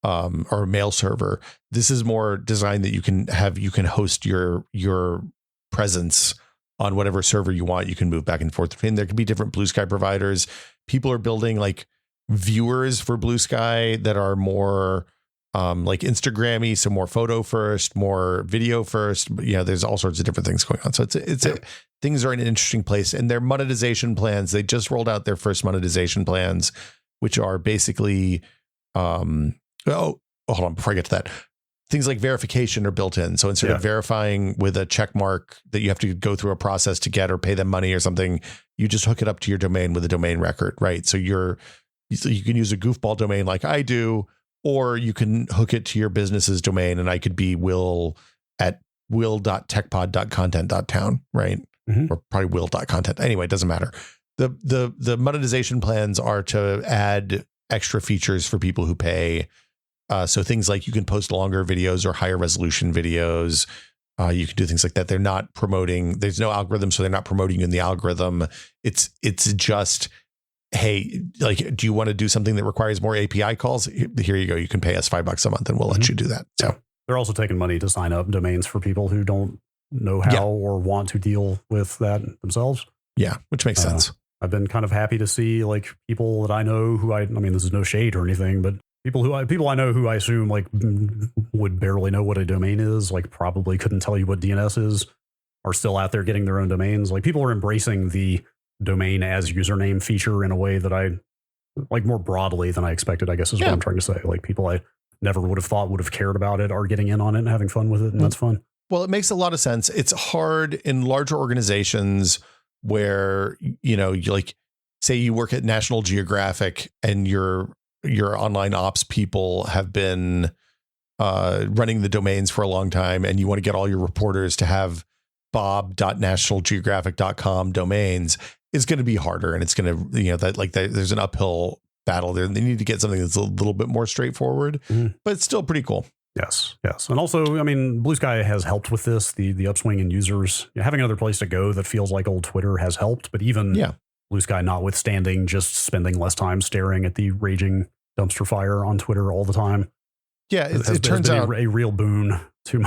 or a mail server. This is more designed that you can host your presence on whatever server you want. You can move back and forth between. There can be different Blue Sky providers. People are building like viewers for Blue Sky that are more like Instagram-y, so more photo first, more video first. You know, there's all sorts of different things going on. So things are in an interesting place. And their monetization plans, they just rolled out their first monetization plans, which are basically hold on, before I get to that. Things like verification are built in. So instead of verifying with a check mark that you have to go through a process to get or pay them money or something, you just hook it up to your domain with a domain record, right? So you can use a goofball domain like I do, or you can hook it to your business's domain, and I could be Will at will.techpod.content.town, right? Mm-hmm. Or probably will.content. Anyway, it doesn't matter. The monetization plans are to add extra features for people who pay. So things like you can post longer videos or higher resolution videos. You can do things like that. They're not promoting. There's no algorithm, so they're not promoting you in the algorithm. It's just, hey, like, do you want to do something that requires more API calls? Here you go. You can pay us $5 a month, and we'll let you do that. So they're also taking money to sign up domains for people who don't know how or want to deal with that themselves. Yeah, which makes sense. I've been kind of happy to see like people that I know who I mean, this is no shade or anything, but people I know who I assume like would barely know what a domain is, like probably couldn't tell you what DNS is, are still out there getting their own domains. Like people are embracing the domain as username feature in a way that I like more broadly than I expected, I guess is what I'm trying to say. Like people I never would have thought would have cared about it are getting in on it and having fun with it. And that's fun. Well, it makes a lot of sense. It's hard in larger organizations where, you know, you like say you work at National Geographic and your online ops people have been running the domains for a long time, and you want to get all your reporters to have bob.nationalgeographic.com domains. Is going to be harder, and it's going to, you know, there's an uphill battle there. They need to get something that's a little bit more straightforward, but it's still pretty cool. Yes. And also, I mean, Blue Sky has helped with this, the upswing in users. Having another place to go that feels like old Twitter has helped, but even Blue Sky notwithstanding, just spending less time staring at the raging dumpster fire on Twitter all the time. Yeah, it turns out a real boon to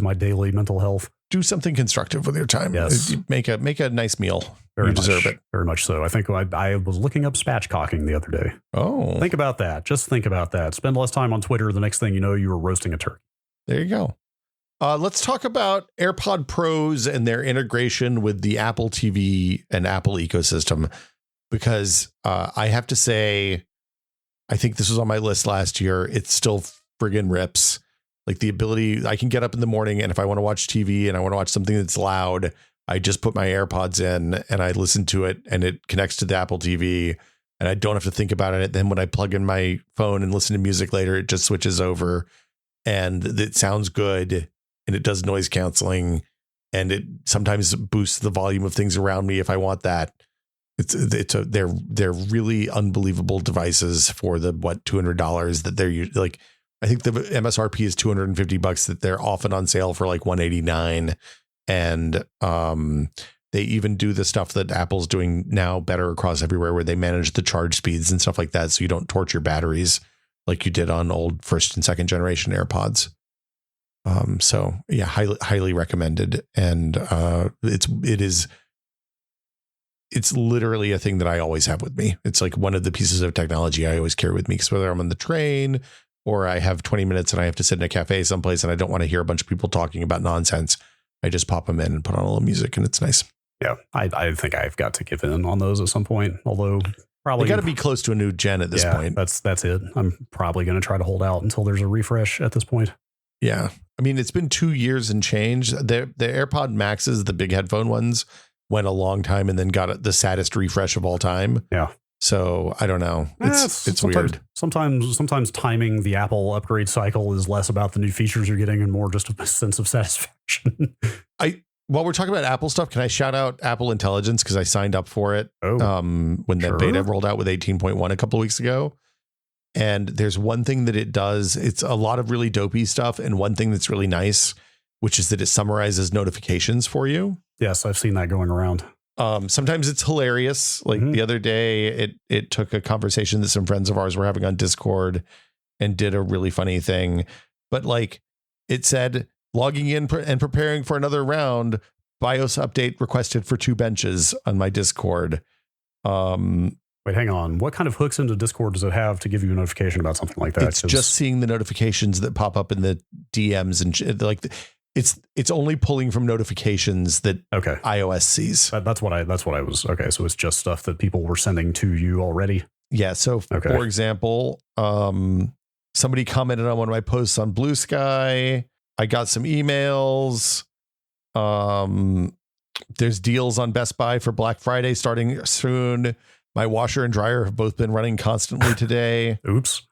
my daily mental health. Do something constructive with your time. Yes. Make a nice meal. You deserve it. Very much so. I think I was looking up spatchcocking the other day. Oh. Think about that. Just think about that. Spend less time on Twitter. The next thing you know, you were roasting a turkey. There you go. Let's talk about AirPod Pros and their integration with the Apple TV and Apple ecosystem, because I have to say, I think this was on my list last year. It still friggin' rips. Like the ability, I can get up in the morning, and if I want to watch TV and I want to watch something that's loud, I just put my AirPods in and I listen to it, and it connects to the Apple TV, and I don't have to think about it. Then when I plug in my phone and listen to music later, it just switches over. and it sounds good, and it does noise canceling, and it sometimes boosts the volume of things around me if I want that. They're really unbelievable devices for the $200 that they're like. I think the MSRP is $250 that they're often on sale for like $189. And they even do the stuff that Apple's doing now better across everywhere, where they manage the charge speeds and stuff like that, so you don't torch your batteries like you did on old first and second generation AirPods. So yeah, highly recommended. And it's literally a thing that I always have with me. It's like one of the pieces of technology I always carry with me, because whether I'm on the train or I have 20 minutes and I have to sit in a cafe someplace and I don't want to hear a bunch of people talking about nonsense, I just pop them in and put on a little music, and it's nice. Yeah, I think I've got to give in on those at some point, although probably got to be close to a new gen at this point. That's it. I'm probably going to try to hold out until there's a refresh at this point. Yeah. I mean, it's been 2 years and change. The AirPod Maxes, the big headphone ones, went a long time and then got the saddest refresh of all time. Yeah. So I don't know. It's weird. Sometimes timing the Apple upgrade cycle is less about the new features you're getting and more just a sense of satisfaction. While we're talking about Apple stuff, can I shout out Apple Intelligence, because I signed up for it when the beta rolled out with 18.1 a couple of weeks ago. And there's one thing that it does. It's a lot of really dopey stuff. And one thing that's really nice, which is that it summarizes notifications for you. Yes, I've seen that going around. Sometimes it's hilarious. Like the other day, it took a conversation that some friends of ours were having on Discord and did a really funny thing. But like it said, logging in and preparing for another round, BIOS update requested for 2 benches on my Discord. Wait, hang on. What kind of hooks into Discord does it have to give you a notification about something like that? It's just seeing the notifications that pop up in the DMs and like it's only pulling from notifications that iOS sees. That's what I was. Okay. So it's just stuff that people were sending to you already. Yeah. So for example, somebody commented on one of my posts on Blue Sky. I got some emails. There's deals on Best Buy for Black Friday starting soon. My washer and dryer have both been running constantly today. Oops.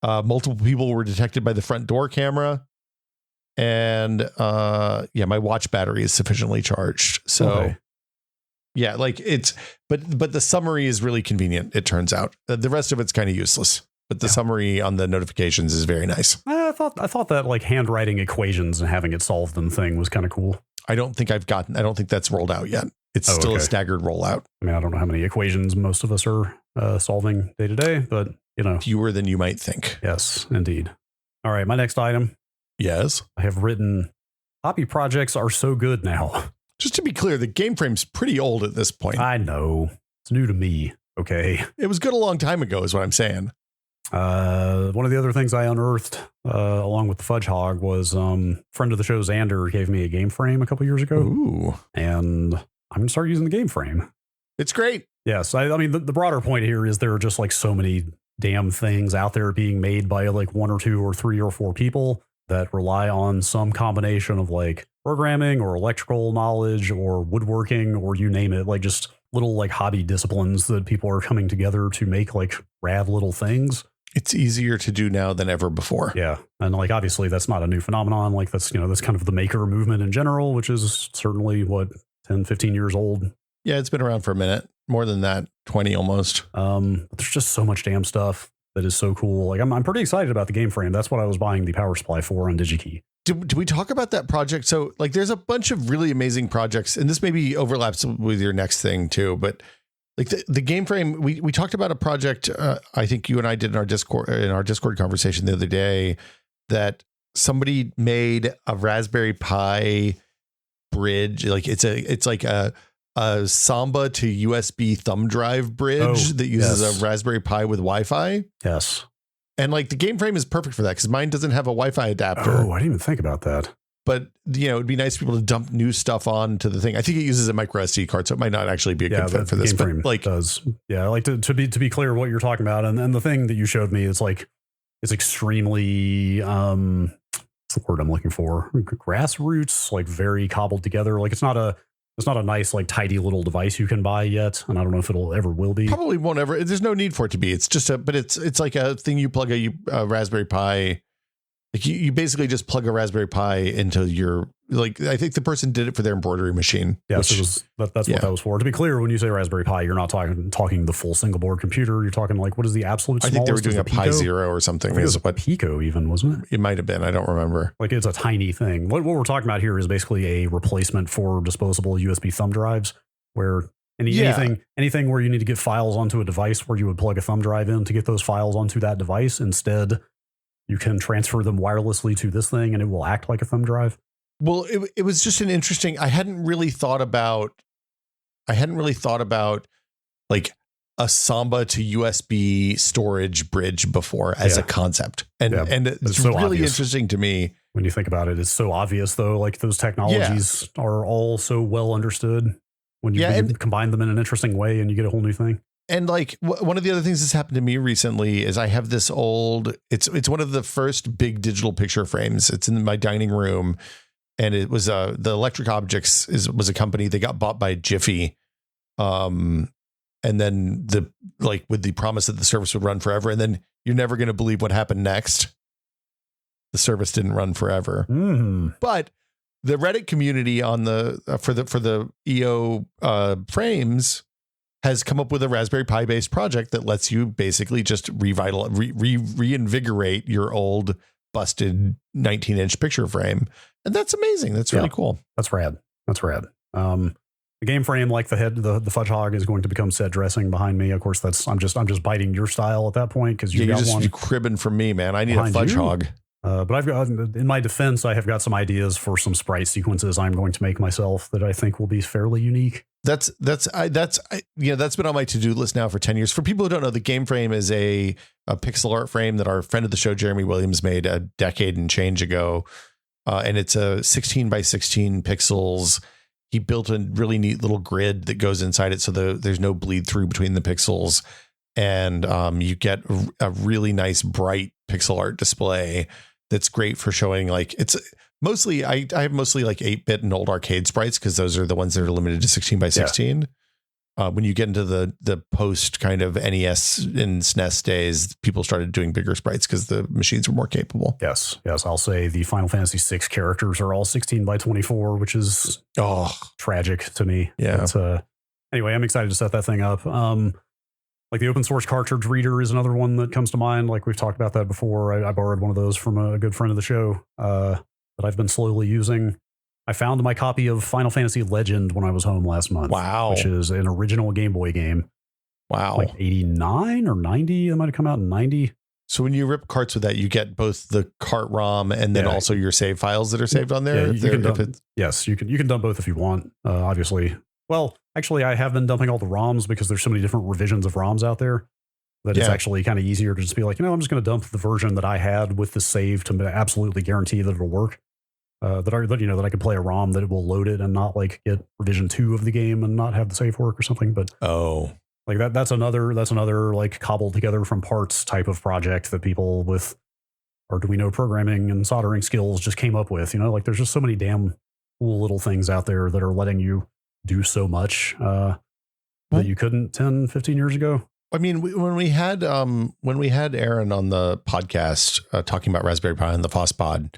Multiple people were detected by the front door camera. And my watch battery is sufficiently charged. So yeah, like but the summary is really convenient, it turns out. The rest of it's kind of useless. But the summary on the notifications is very nice. I thought that like handwriting equations and having it solve them thing was kind of cool. I don't think that's rolled out yet. It's still a staggered rollout. I mean, I don't know how many equations most of us are solving day to day, but you know, fewer than you might think. Yes, indeed. All right, my next item. Yes, I have written. Hobby projects are so good now. Just to be clear, the game frame's pretty old at this point. I know, it's new to me. Okay, it was good a long time ago, is what I'm saying. One of the other things I unearthed along with the Fudge Hog was friend of the show Xander gave me a game frame a couple years ago. Ooh. And I'm going to start using the game frame. It's great. Yes. I mean, the broader point here is there are just like so many damn things out there being made by like 1 or 2 or 3 or 4 people that rely on some combination of like programming or electrical knowledge or woodworking or you name it, like just little like hobby disciplines that people are coming together to make like rad little things. It's easier to do now than ever before. Yeah. And like, obviously that's not a new phenomenon. Like that's, that's kind of the maker movement in general, which is certainly 10, 15 years old. Yeah. It's been around for a minute, more than that, 20 almost. But there's just so much damn stuff that is so cool. Like I'm pretty excited about the game frame. That's what I was buying the power supply for on DigiKey. Did we talk about that project? So like there's a bunch of really amazing projects, and this maybe overlaps with your next thing too, but like the game frame, we talked about a project I think you and I did in our Discord conversation the other day, that somebody made a Raspberry Pi bridge. Like it's like a Samba to USB thumb drive bridge that uses a Raspberry Pi with Wi-Fi. Yes. And like the game frame is perfect for that because mine doesn't have a Wi-Fi adapter. Oh, I didn't even think about that. But, it'd be nice to be able to dump new stuff onto the thing. I think it uses a micro SD card, so it might not actually be a good fit for this. Game frame like does. Yeah, like to be clear what you're talking about. And the thing that you showed me is like, it's extremely, what's the word I'm looking for? Grassroots, like very cobbled together. Like it's not a nice, like tidy little device you can buy yet. And I don't know if it'll ever will be. Probably won't ever. There's no need for it to be. It's just but it's like a thing you plug a Raspberry Pi Like you basically just plug a Raspberry Pi into your, like, I think the person did it for their embroidery machine. Yes, that's what that was for. To be clear, when you say Raspberry Pi, you're not talking the full single board computer. You're talking like, what is the absolute smallest? I think they were doing a Pi Zero or something. It was a Pico even, wasn't it? It might have been. I don't remember. Like it's a tiny thing. What we're talking about here is basically a replacement for disposable USB thumb drives, where anything where you need to get files onto a device where you would plug a thumb drive in to get those files onto that device. Instead, you can transfer them wirelessly to this thing and it will act like a thumb drive. Well, it was just an interesting, I hadn't really thought about like a Samba to USB storage bridge before as a concept. And it's so really obvious. Interesting to me. When you think about it, it's so obvious though, like those technologies are all so well understood when you combine them in an interesting way and you get a whole new thing. And like one of the other things that's happened to me recently is I have this old, it's one of the first big digital picture frames. It's in my dining room, and it was the Electric Objects was a company. They got bought by Jiffy, and then with the promise that the service would run forever. And then you're never going to believe what happened next. The service didn't run forever, but the Reddit community on for the EO frames has come up with a Raspberry Pi based project that lets you basically just reinvigorate your old busted 19-inch picture frame. And that's amazing. That's really cool. That's rad. The game frame, like the fudge hog, is going to become set dressing behind me. Of course, I'm just biting your style at that point because you're just cribbing from me, man. I need a fudge hog. But I've got, in my defense, I have got some ideas for some sprite sequences I'm going to make myself that I think will be fairly unique. That's been on my to-do list now for 10 years. For people who don't know, the game frame is a pixel art frame that our friend of the show, Jeremy Williams, made a decade and change ago. And it's a 16 by 16 pixels. He built a really neat little grid that goes inside it, so there's no bleed through between the pixels. And you get a really nice, bright pixel art display that's great for showing, like, it's mostly, I have mostly like 8-bit and old arcade sprites because those are the ones that are limited to 16 by 16. When you get into the post kind of NES and SNES days, people started doing bigger sprites because the machines were more capable. Yes. I'll say the Final Fantasy VI characters are all 16 by 24, which is tragic to me. Yeah. But, anyway, I'm excited to set that thing up. Like the open source cartridge reader is another one that comes to mind. Like we've talked about that before. I borrowed one of those from a good friend of the show that I've been slowly using. I found my copy of Final Fantasy Legend when I was home last month. Wow. Which is an original Game Boy game. Wow. Like 89 or 90. It might have come out in 90. So when you rip carts with that, you get both the cart ROM and then also your save files that are saved on there. Yes, you can dump both if you want, obviously. Well, actually, I have been dumping all the ROMs because there's so many different revisions of ROMs out there that it's actually kind of easier to just be like, I'm just going to dump the version that I had with the save to absolutely guarantee that it'll work. That I can play a ROM that it will load it and not like get revision 2 of the game and not have the save work or something. But like that's another like cobbled together from parts type of project that people with Arduino programming and soldering skills just came up with. Like there's just so many damn cool little things out there that are letting you do so much that you couldn't 10, 15 years ago. I mean, when we had Aaron on the podcast talking about Raspberry Pi and the FOSSPod,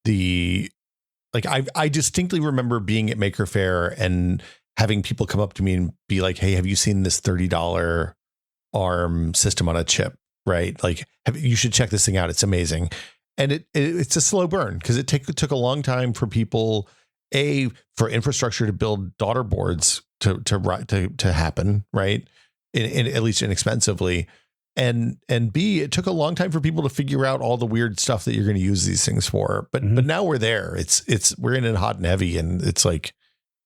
I distinctly remember being at Maker Faire and having people come up to me and be like, "Hey, have you seen this $30 ARM system on a chip?" Right? Like, you should check this thing out. It's amazing. And it's a slow burn because it took a long time for people, for infrastructure to build daughter boards to happen, right? In at least inexpensively. And B, it took a long time for people to figure out all the weird stuff that you're going to use these things for. But now we're there. We're in it hot and heavy, and it's like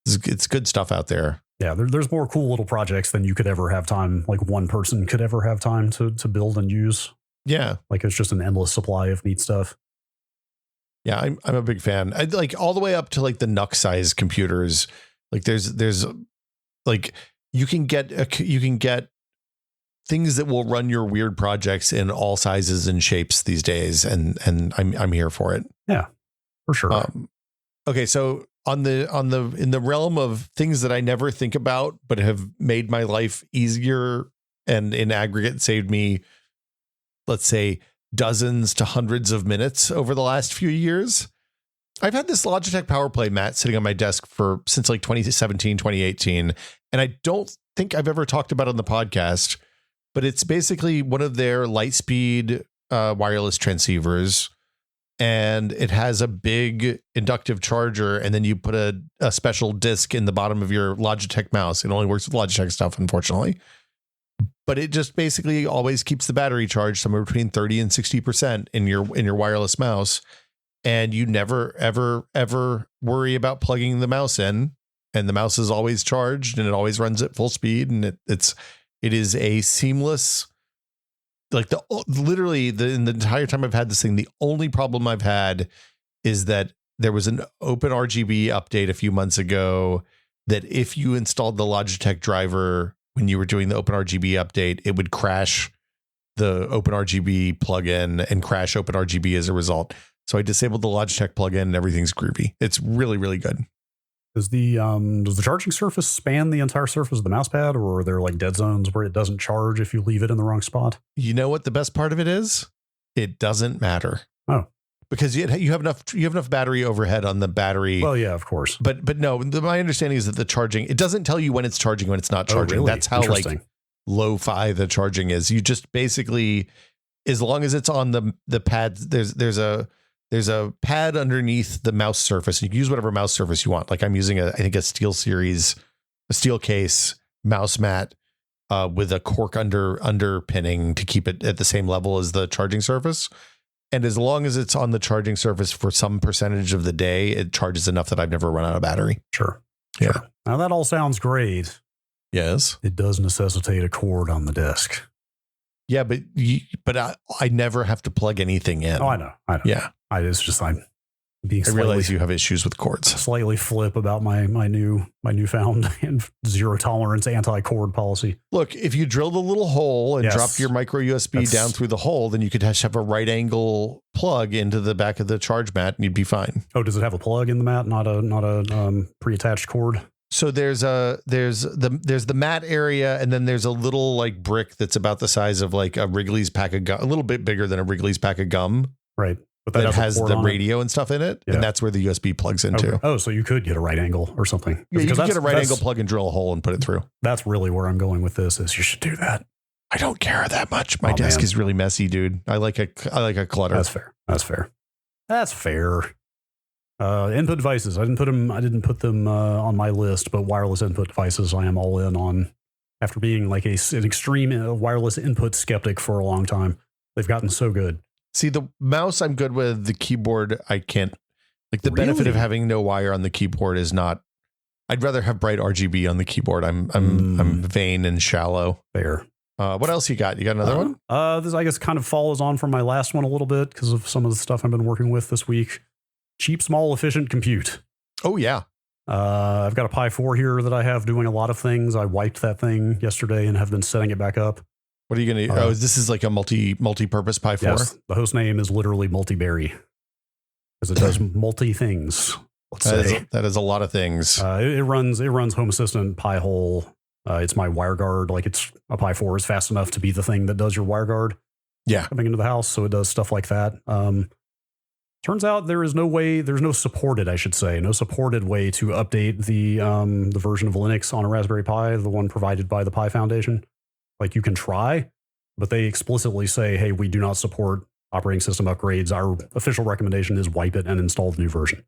it's good stuff out there. Yeah, there's more cool little projects than you could ever have time, like one person could ever have time to build and use. Yeah, like it's just an endless supply of neat stuff. Yeah, I'm a big fan. I like all the way up to like the NUC size computers. Like there's like you can get things that will run your weird projects in all sizes and shapes these days, and I'm here for it. Yeah, for sure. Okay, so in the realm of things that I never think about but have made my life easier and in aggregate saved me, let's say, dozens to hundreds of minutes over the last few years. I've had this Logitech PowerPlay mat sitting on my desk since like 2017, 2018. And I don't think I've ever talked about it on the podcast, but it's basically one of their Lightspeed wireless transceivers. And it has a big inductive charger. And then you put a special disc in the bottom of your Logitech mouse. It only works with Logitech stuff, unfortunately. But it just basically always keeps the battery charged somewhere between 30 and 60% in your wireless mouse. And you never, ever, ever worry about plugging the mouse in, and the mouse is always charged and it always runs at full speed. And it is a seamless, like in the entire time I've had this thing, the only problem I've had is that there was an OpenRGB update a few months ago that if you installed the Logitech driver when you were doing the OpenRGB update, it would crash the OpenRGB plugin and crash OpenRGB as a result. So I disabled the Logitech plugin and everything's groovy. It's really, really good. Does the charging surface span the entire surface of the mouse pad, or are there like dead zones where it doesn't charge if you leave it in the wrong spot? You know what the best part of it is? It doesn't matter. Oh, because you have enough battery overhead on the battery. Well, yeah, of course. But no, my understanding is that the charging, it doesn't tell you when it's charging, when it's not charging. Oh, really? That's how like lo-fi the charging is. You just basically, as long as it's on the pads, there's a pad underneath the mouse surface. You can use whatever mouse surface you want. Like I'm using I think a steel case mouse mat with a cork underpinning to keep it at the same level as the charging surface. And as long as it's on the charging surface for some percentage of the day, it charges enough that I've never run out of battery. Sure. Yeah. Sure. Now that all sounds great. Yes. It does necessitate a cord on the desk. Yeah, but I never have to plug anything in. Oh, I know. Yeah. I'm being I realize you have issues with cords. Slightly flip about my newfound and zero tolerance anti-cord policy. Look, if you drilled a little hole and dropped your micro USB down through the hole, then you could just have a right angle plug into the back of the charge mat and you'd be fine. Oh, does it have a plug in the mat, not a pre-attached cord? So there's the mat area, and then there's a little like brick that's about the size of like a Wrigley's pack of gum, a little bit bigger than a Wrigley's pack of gum. Right. But that has the radio and stuff in it, and that's where the USB plugs into. Okay. Oh, so you could get a right angle or something. Yeah, you could get a right angle plug and drill a hole and put it through. That's really where I'm going with this. Is you should do that. I don't care that much. My desk is really messy, dude. I like a clutter. That's fair. Input devices. I didn't put them on my list, but wireless input devices I am all in on. After being like an extreme wireless input skeptic for a long time, they've gotten so good. See, the mouse I'm good with. The keyboard I can't. Like the benefit of having no wire on the keyboard is not. I'd rather have bright RGB on the keyboard. I'm vain and shallow. Fair. What else you got? You got another one? This I guess kind of follows on from my last one a little bit because of some of the stuff I've been working with this week. Cheap, small, efficient compute. Oh yeah. I've got a Pi 4 here that I have doing a lot of things. I wiped that thing yesterday and have been setting it back up. What are you going to? This is like a multi-purpose Pi 4. Yes, the host name is literally Multiberry because it does multi things. Let's say that is a lot of things. It runs Home Assistant, Pi-hole. It's my WireGuard. Like it's a Pi 4 is fast enough to be the thing that does your WireGuard. Yeah, coming into the house, so it does stuff like that. Turns out there's no supported way to update the version of Linux on a Raspberry Pi, the one provided by the Pi Foundation. Like you can try, but they explicitly say, hey, we do not support operating system upgrades. Our official recommendation is wipe it and install the new version.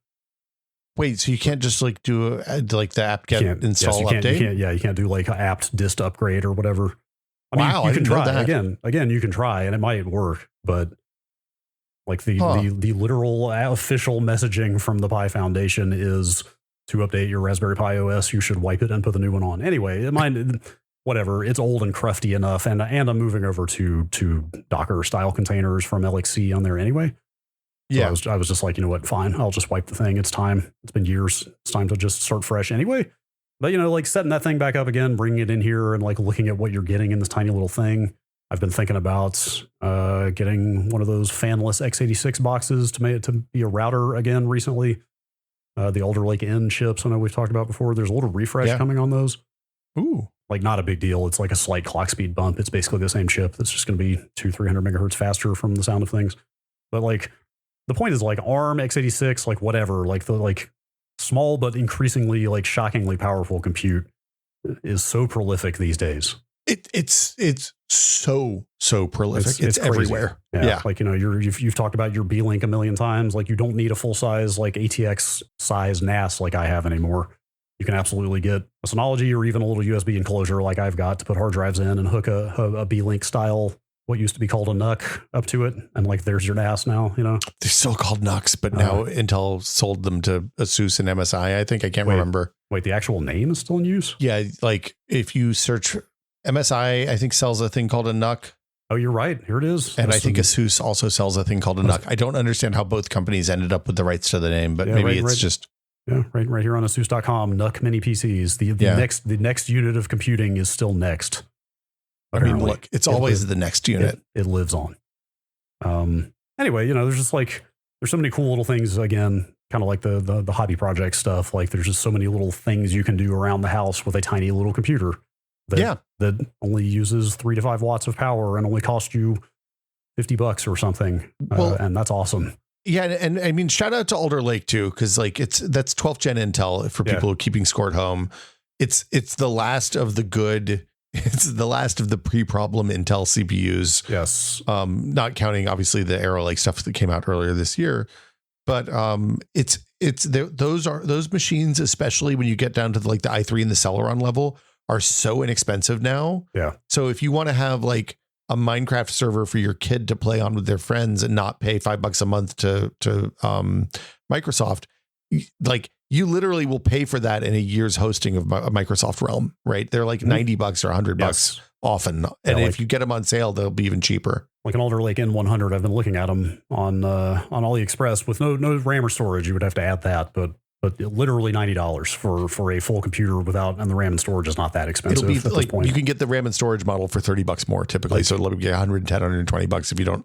Wait, so you can't just like do like the apt-get install update? You can't do like an apt dist upgrade or whatever. I mean, wow, you can try again. You can try and it might work, but like the literal official messaging from the Pi Foundation is to update your Raspberry Pi OS, you should wipe it and put the new one on. Anyway, it might. Whatever, it's old and crufty enough, and I'm moving over to Docker style containers from LXC on there anyway. Yeah, so I was just like, you know what, fine, I'll just wipe the thing. It's time. It's been years. It's time to just start fresh anyway. But like setting that thing back up again, bringing it in here, and like looking at what you're getting in this tiny little thing. I've been thinking about getting one of those fanless x86 boxes to be a router again recently. The Alder Lake N chips, I know we've talked about before. There's a little refresh coming on those. Ooh. like not a big deal. It's like a slight clock speed bump. It's basically the same chip that's just going to be 200-300 megahertz faster from the sound of things. But like the point is like ARM x86, like whatever, like the like small but increasingly like shockingly powerful compute is so prolific these days. It's so prolific. It's everywhere. Yeah. Like, you know, you've talked about your B-Link a million times. Like you don't need a full size, like ATX size NAS like I have anymore. You can absolutely get a Synology or even a little USB enclosure like I've got to put hard drives in and hook a B-Link style, what used to be called a NUC up to it. And like, there's your NAS now, you know. They're still called NUCs, but now Intel sold them to ASUS and MSI. I think I can't remember. Wait, the actual name is still in use? Yeah. Like if you search MSI, I think sells a thing called a NUC. Oh, you're right. Here it is. And I think ASUS also sells a thing called a NUC. I don't understand how both companies ended up with the rights to the name, but maybe it's just... Yeah, right here on ASUS.com, NUC mini PCs. The next unit of computing is still next. Apparently. I mean, look, it's always the next unit. It lives on. Anyway, you know, there's just like, there's so many cool little things, again, kind of like the hobby project stuff. Like there's just so many little things you can do around the house with a tiny little computer that only uses 3 to 5 watts of power and only costs you $50 or something. And that's awesome. Yeah, and I mean, shout out to Alder Lake too, because like that's 12th gen Intel for people keeping score at home. It's the last of the good. It's the last of the pre-problem Intel CPUs. Yes. Not counting obviously the Arrow Lake stuff that came out earlier this year, but those machines, especially when you get down to the i3 and the Celeron level, are so inexpensive now. Yeah. So if you want to have like a Minecraft server for your kid to play on with their friends and not pay $5 a month to Microsoft, like you literally will pay for that in a year's hosting of a Microsoft Realm, right? They're like $90 or $100 often. And if you get them on sale, they'll be even cheaper. Like an Alder Lake N100, I've been looking at them on AliExpress with no RAM or storage. You would have to add that, but literally $90 for a full computer and the RAM and storage is not that expensive. It'll be like you can get the RAM and storage model for $30 more typically. So it'll be $110, $120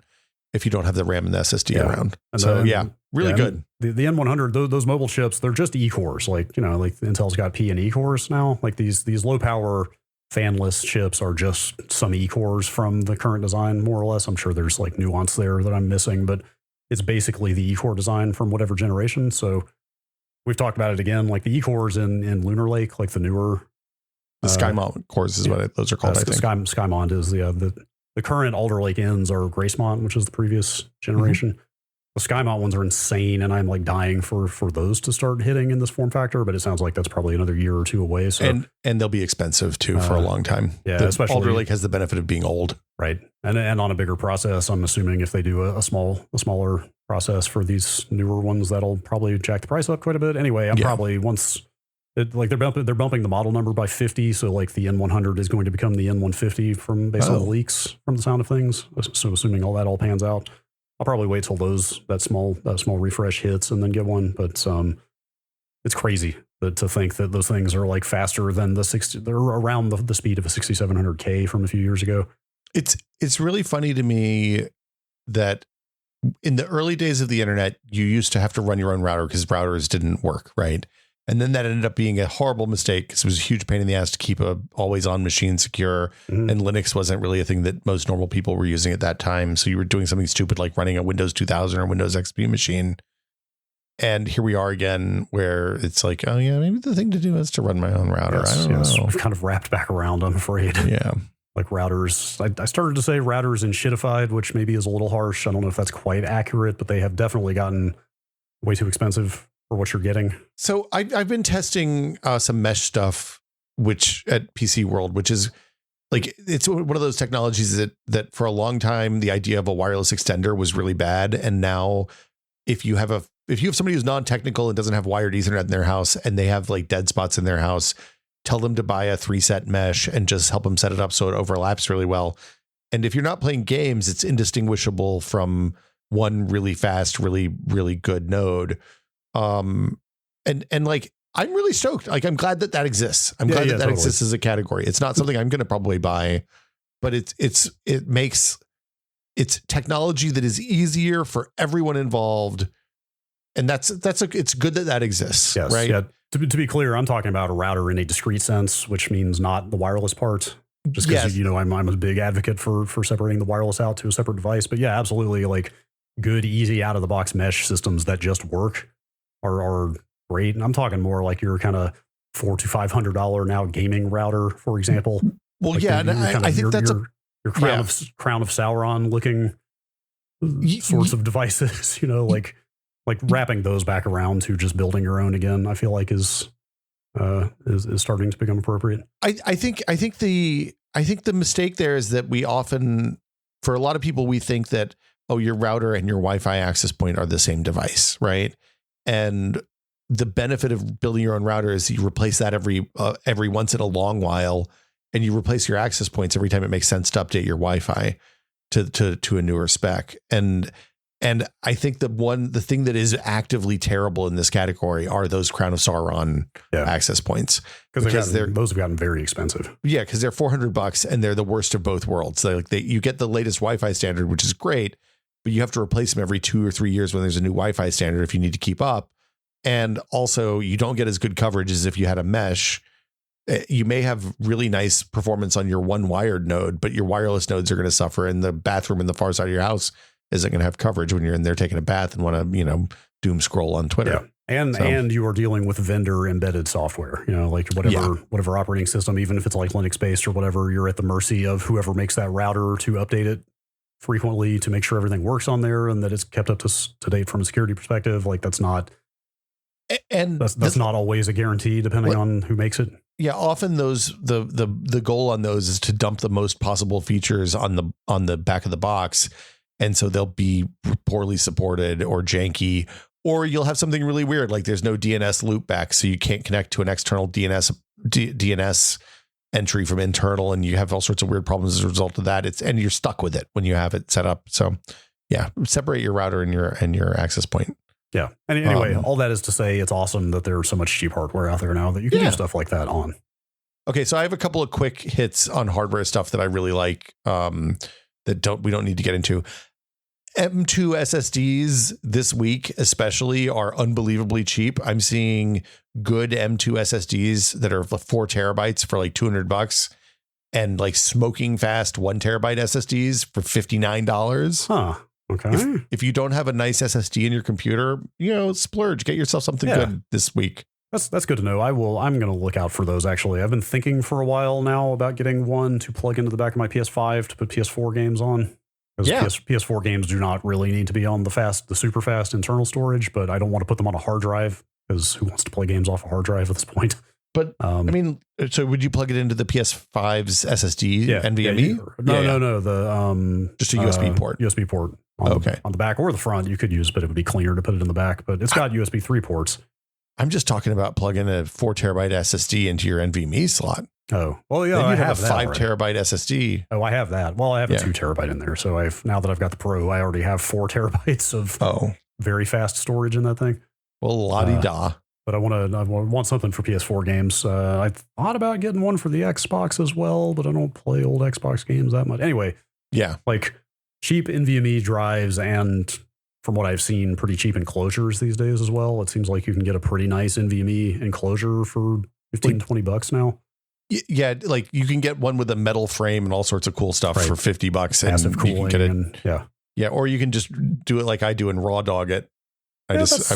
if you don't have the RAM and the SSD around. And so really good. The N100, those mobile chips, they're just E-cores. Like, you know, like Intel's got P and E cores now. Like these low power fanless chips are just some E-cores from the current design, more or less. I'm sure there's like nuance there that I'm missing, but it's basically the E-core design from whatever generation. So we've talked about it again, like the E-cores in Lunar Lake, like the newer... The Skymont cores is what those are called, I think. Skymont is the current Alder Lake Ns are Gracemont, which is the previous generation. Mm-hmm. The Skymont ones are insane, and I'm like dying for those to start hitting in this form factor, but it sounds like that's probably another year or two away. So and they'll be expensive too for a long time. Yeah, especially Alder Lake has the benefit of being old. Right. And on a bigger process, I'm assuming if they do a smaller process for these newer ones, that'll probably jack the price up quite a bit. Anyway, I'm probably they're bumping the model number by 50. So like the N100 is going to become the N150 based on the leaks from the sound of things. So assuming all pans out, I'll probably wait till that small refresh hits and then get one. But it's crazy to think that those things are like faster than they're around the speed of a 6700K from a few years ago. It's really funny to me that in the early days of the internet, you used to have to run your own router because routers didn't work, right? And then that ended up being a horrible mistake because it was a huge pain in the ass to keep a always on machine secure. Mm-hmm. And Linux wasn't really a thing that most normal people were using at that time. So you were doing something stupid like running a Windows 2000 or Windows XP machine. And here we are again, where it's like, oh yeah, maybe the thing to do is to run my own router. I don't know. We've kind of wrapped back around, I'm afraid. Yeah. Like routers. I started to say routers and shitified, which maybe is a little harsh. I don't know if that's quite accurate, but they have definitely gotten way too expensive for what you're getting. So I've been testing some mesh stuff, which at PC World, which is like, it's one of those technologies that for a long time, the idea of a wireless extender was really bad. And now if you have somebody who's non-technical and doesn't have wired Ethernet in their house and they have like dead spots in their house, tell them to buy a 3-set mesh and just help them set it up so it overlaps really well. And if you're not playing games, it's indistinguishable from one really fast, really, really good node. And like, I'm really stoked. Like, I'm glad that exists. I'm glad that totally exists as a category. It's not something I'm going to probably buy, but it makes it's technology that is easier for everyone involved. And it's good that exists. Yes, right. Yeah. To be clear, I'm talking about a router in a discrete sense, which means not the wireless part. Just because, you know, I'm a big advocate for separating the wireless out to a separate device. But yeah, absolutely. Like good, easy out of the box mesh systems that just work are great. And I'm talking more like your kind of $400 to $500 now gaming router, for example. Well, like yeah, and I think that's your crown of Sauron looking sorts of devices. You know, like wrapping those back around to just building your own again. I feel like is starting to become appropriate. I think the mistake there is that we often, for a lot of people, we think that, oh, your router and your Wi-Fi access point are the same device, right? And the benefit of building your own router is you replace that every once in a long while, and you replace your access points every time it makes sense to update your Wi-Fi to a newer spec. And I think the thing that is actively terrible in this category are those Crown of Sauron access points, because those have gotten very expensive. Yeah, because they're $400 and they're the worst of both worlds. You get the latest Wi-Fi standard, which is great, but you have to replace them every 2 or 3 years when there's a new Wi-Fi standard if you need to keep up. And also, you don't get as good coverage as if you had a mesh. You may have really nice performance on your one wired node, but your wireless nodes are going to suffer, and the bathroom in the far side of your house isn't going to have coverage when you're in there taking a bath and want to, you know, doom scroll on Twitter. Yeah. And you are dealing with vendor embedded software, you know, like whatever operating system, even if it's like Linux based or whatever, you're at the mercy of whoever makes that router to update it frequently to make sure everything works on there and that it's kept up to date from a security perspective. Like that's not always a guarantee depending on who makes it. Yeah, often the goal on those is to dump the most possible features on the back of the box. And so they'll be poorly supported or janky, or you'll have something really weird, like there's no DNS loopback, so you can't connect to an external DNS entry from internal, and you have all sorts of weird problems as a result of that. And you're stuck with it when you have it set up. So yeah, separate your router and your access point. Yeah. And anyway, all that is to say, it's awesome that there's so much cheap hardware out there now that you can do stuff like that on. Okay, so I have a couple of quick hits on hardware stuff that I really like that we don't need to get into. M2 SSDs this week especially are unbelievably cheap. I'm seeing good M2 SSDs that are 4 terabytes for like $200, and like smoking fast 1 terabyte SSDs for $59. Huh. Okay. If you don't have a nice SSD in your computer, you know, splurge, get yourself something good this week. That's good to know. I'm going to look out for those. Actually, I've been thinking for a while now about getting one to plug into the back of my PS5 to put PS4 games on. Because PS4 games do not really need to be on the super fast internal storage, but I don't want to put them on a hard drive because who wants to play games off a hard drive at this point? But I mean, so would you plug it into the PS5's SSD NVMe? No. The just a USB port. USB port. On the back or the front, you could use, but it would be cleaner to put it in the back. But it's got USB 3 ports. I'm just talking about plugging a 4 terabyte SSD into your NVMe slot. Oh, well, yeah, I have a 5 terabyte SSD. Oh, I have that. Well, I have a 2 terabyte in there. So now that I've got the Pro, I already have 4 terabytes of very fast storage in that thing. Well, la-di-da. But I want something for PS4 games. I thought about getting one for the Xbox as well, but I don't play old Xbox games that much. Anyway, like cheap NVMe drives, and from what I've seen, pretty cheap enclosures these days as well. It seems like you can get a pretty nice NVMe enclosure for $15-20 now. Yeah, like you can get one with a metal frame and all sorts of cool stuff for $50. Massive cooling, you can get it. Or you can just do it like I do and raw dog it. Also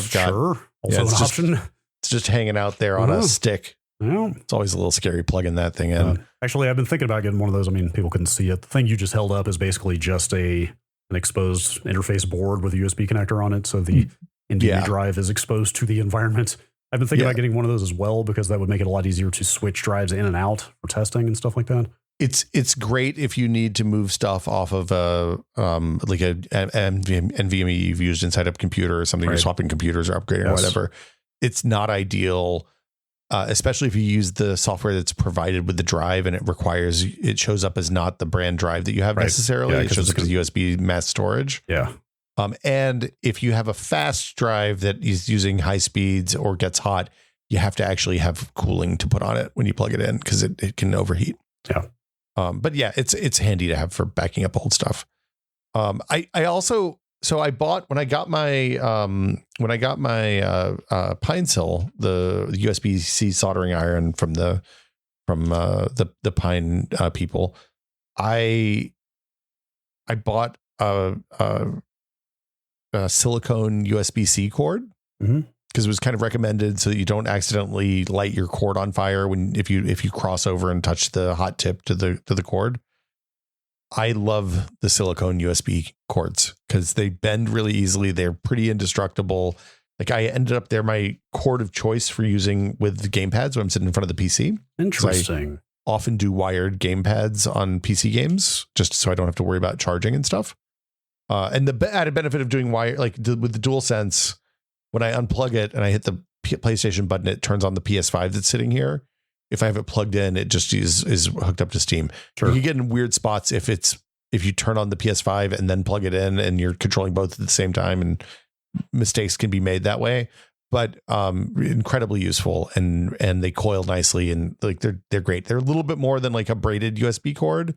an option. It's just hanging out there on a stick. Yeah. It's always a little scary plugging that thing in. Actually, I've been thinking about getting one of those. I mean, people couldn't see it. The thing you just held up is basically just an exposed interface board with a USB connector on it. So the NVMe drive is exposed to the environment. I've been thinking about getting one of those as well, because that would make it a lot easier to switch drives in and out for testing and stuff like that. It's great if you need to move stuff off of like a NVMe you've used inside a computer or something. You're swapping computers or upgrading or whatever. It's not ideal, especially if you use the software that's provided with the drive and it shows up as not the brand drive that you have necessarily. It shows up as USB mass storage. Yeah. And if you have a fast drive that is using high speeds or gets hot, you have to actually have cooling to put on it when you plug it in, because it can overheat. Yeah. But yeah, it's handy to have for backing up old stuff. I also So I bought when I got my Pine Sill, the USB-C soldering iron from the Pine people. I bought a silicone USB-C cord because it was kind of recommended so that you don't accidentally light your cord on fire if you cross over and touch the hot tip to the cord. I love the silicone USB cords because they bend really easily. They're pretty indestructible. Like I ended up, they're my cord of choice for using with the gamepads when I'm sitting in front of the PC. Interesting. I often do wired gamepads on PC games just so I don't have to worry about charging and stuff. And the added benefit of doing wire, like with the DualSense, when I unplug it and I hit the PlayStation button, it turns on the PS5 that's sitting here. If I have it plugged in, it just is hooked up to Steam. Sure. You get in weird spots if you turn on the PS5 and then plug it in and you're controlling both at the same time, and mistakes can be made that way. But incredibly useful, and they coil nicely, and like they're great. They're a little bit more than like a braided USB cord,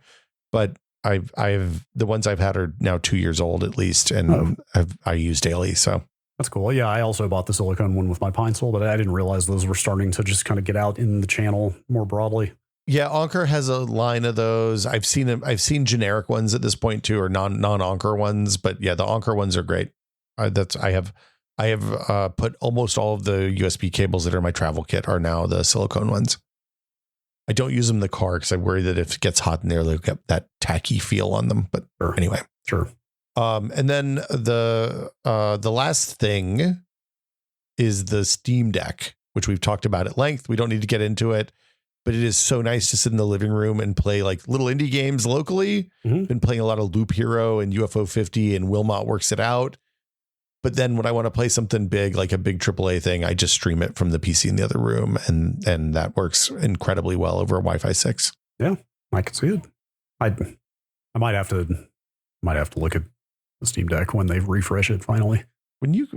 but I've the ones I've had are now 2 years old at least, and I use daily. So that's cool. Yeah, I also bought the silicone one with my Pine Sol, but I didn't realize those were starting to just kind of get out in the channel more broadly. Yeah, Anker has a line of those. I've seen generic ones at this point too, or non-Anker ones. But yeah, the Anker ones are great. I have put almost all of the USB cables that are in my travel kit are now the silicone ones. I don't use them in the car because I worry that if it gets hot in there, they'll get that tacky feel on them. But anyway, sure. And then the last thing is the Steam Deck, which we've talked about at length. We don't need to get into it, but it is so nice to sit in the living room and play like little indie games locally. Been playing a lot of Loop Hero and UFO 50 and Wilmot Works It Out. But then when I want to play something big, like a big AAA thing, I just stream it from the PC in the other room, and that works incredibly well over Wi-Fi 6. Yeah, I can see it. I might have to look at the Steam Deck when they refresh it finally. I mean,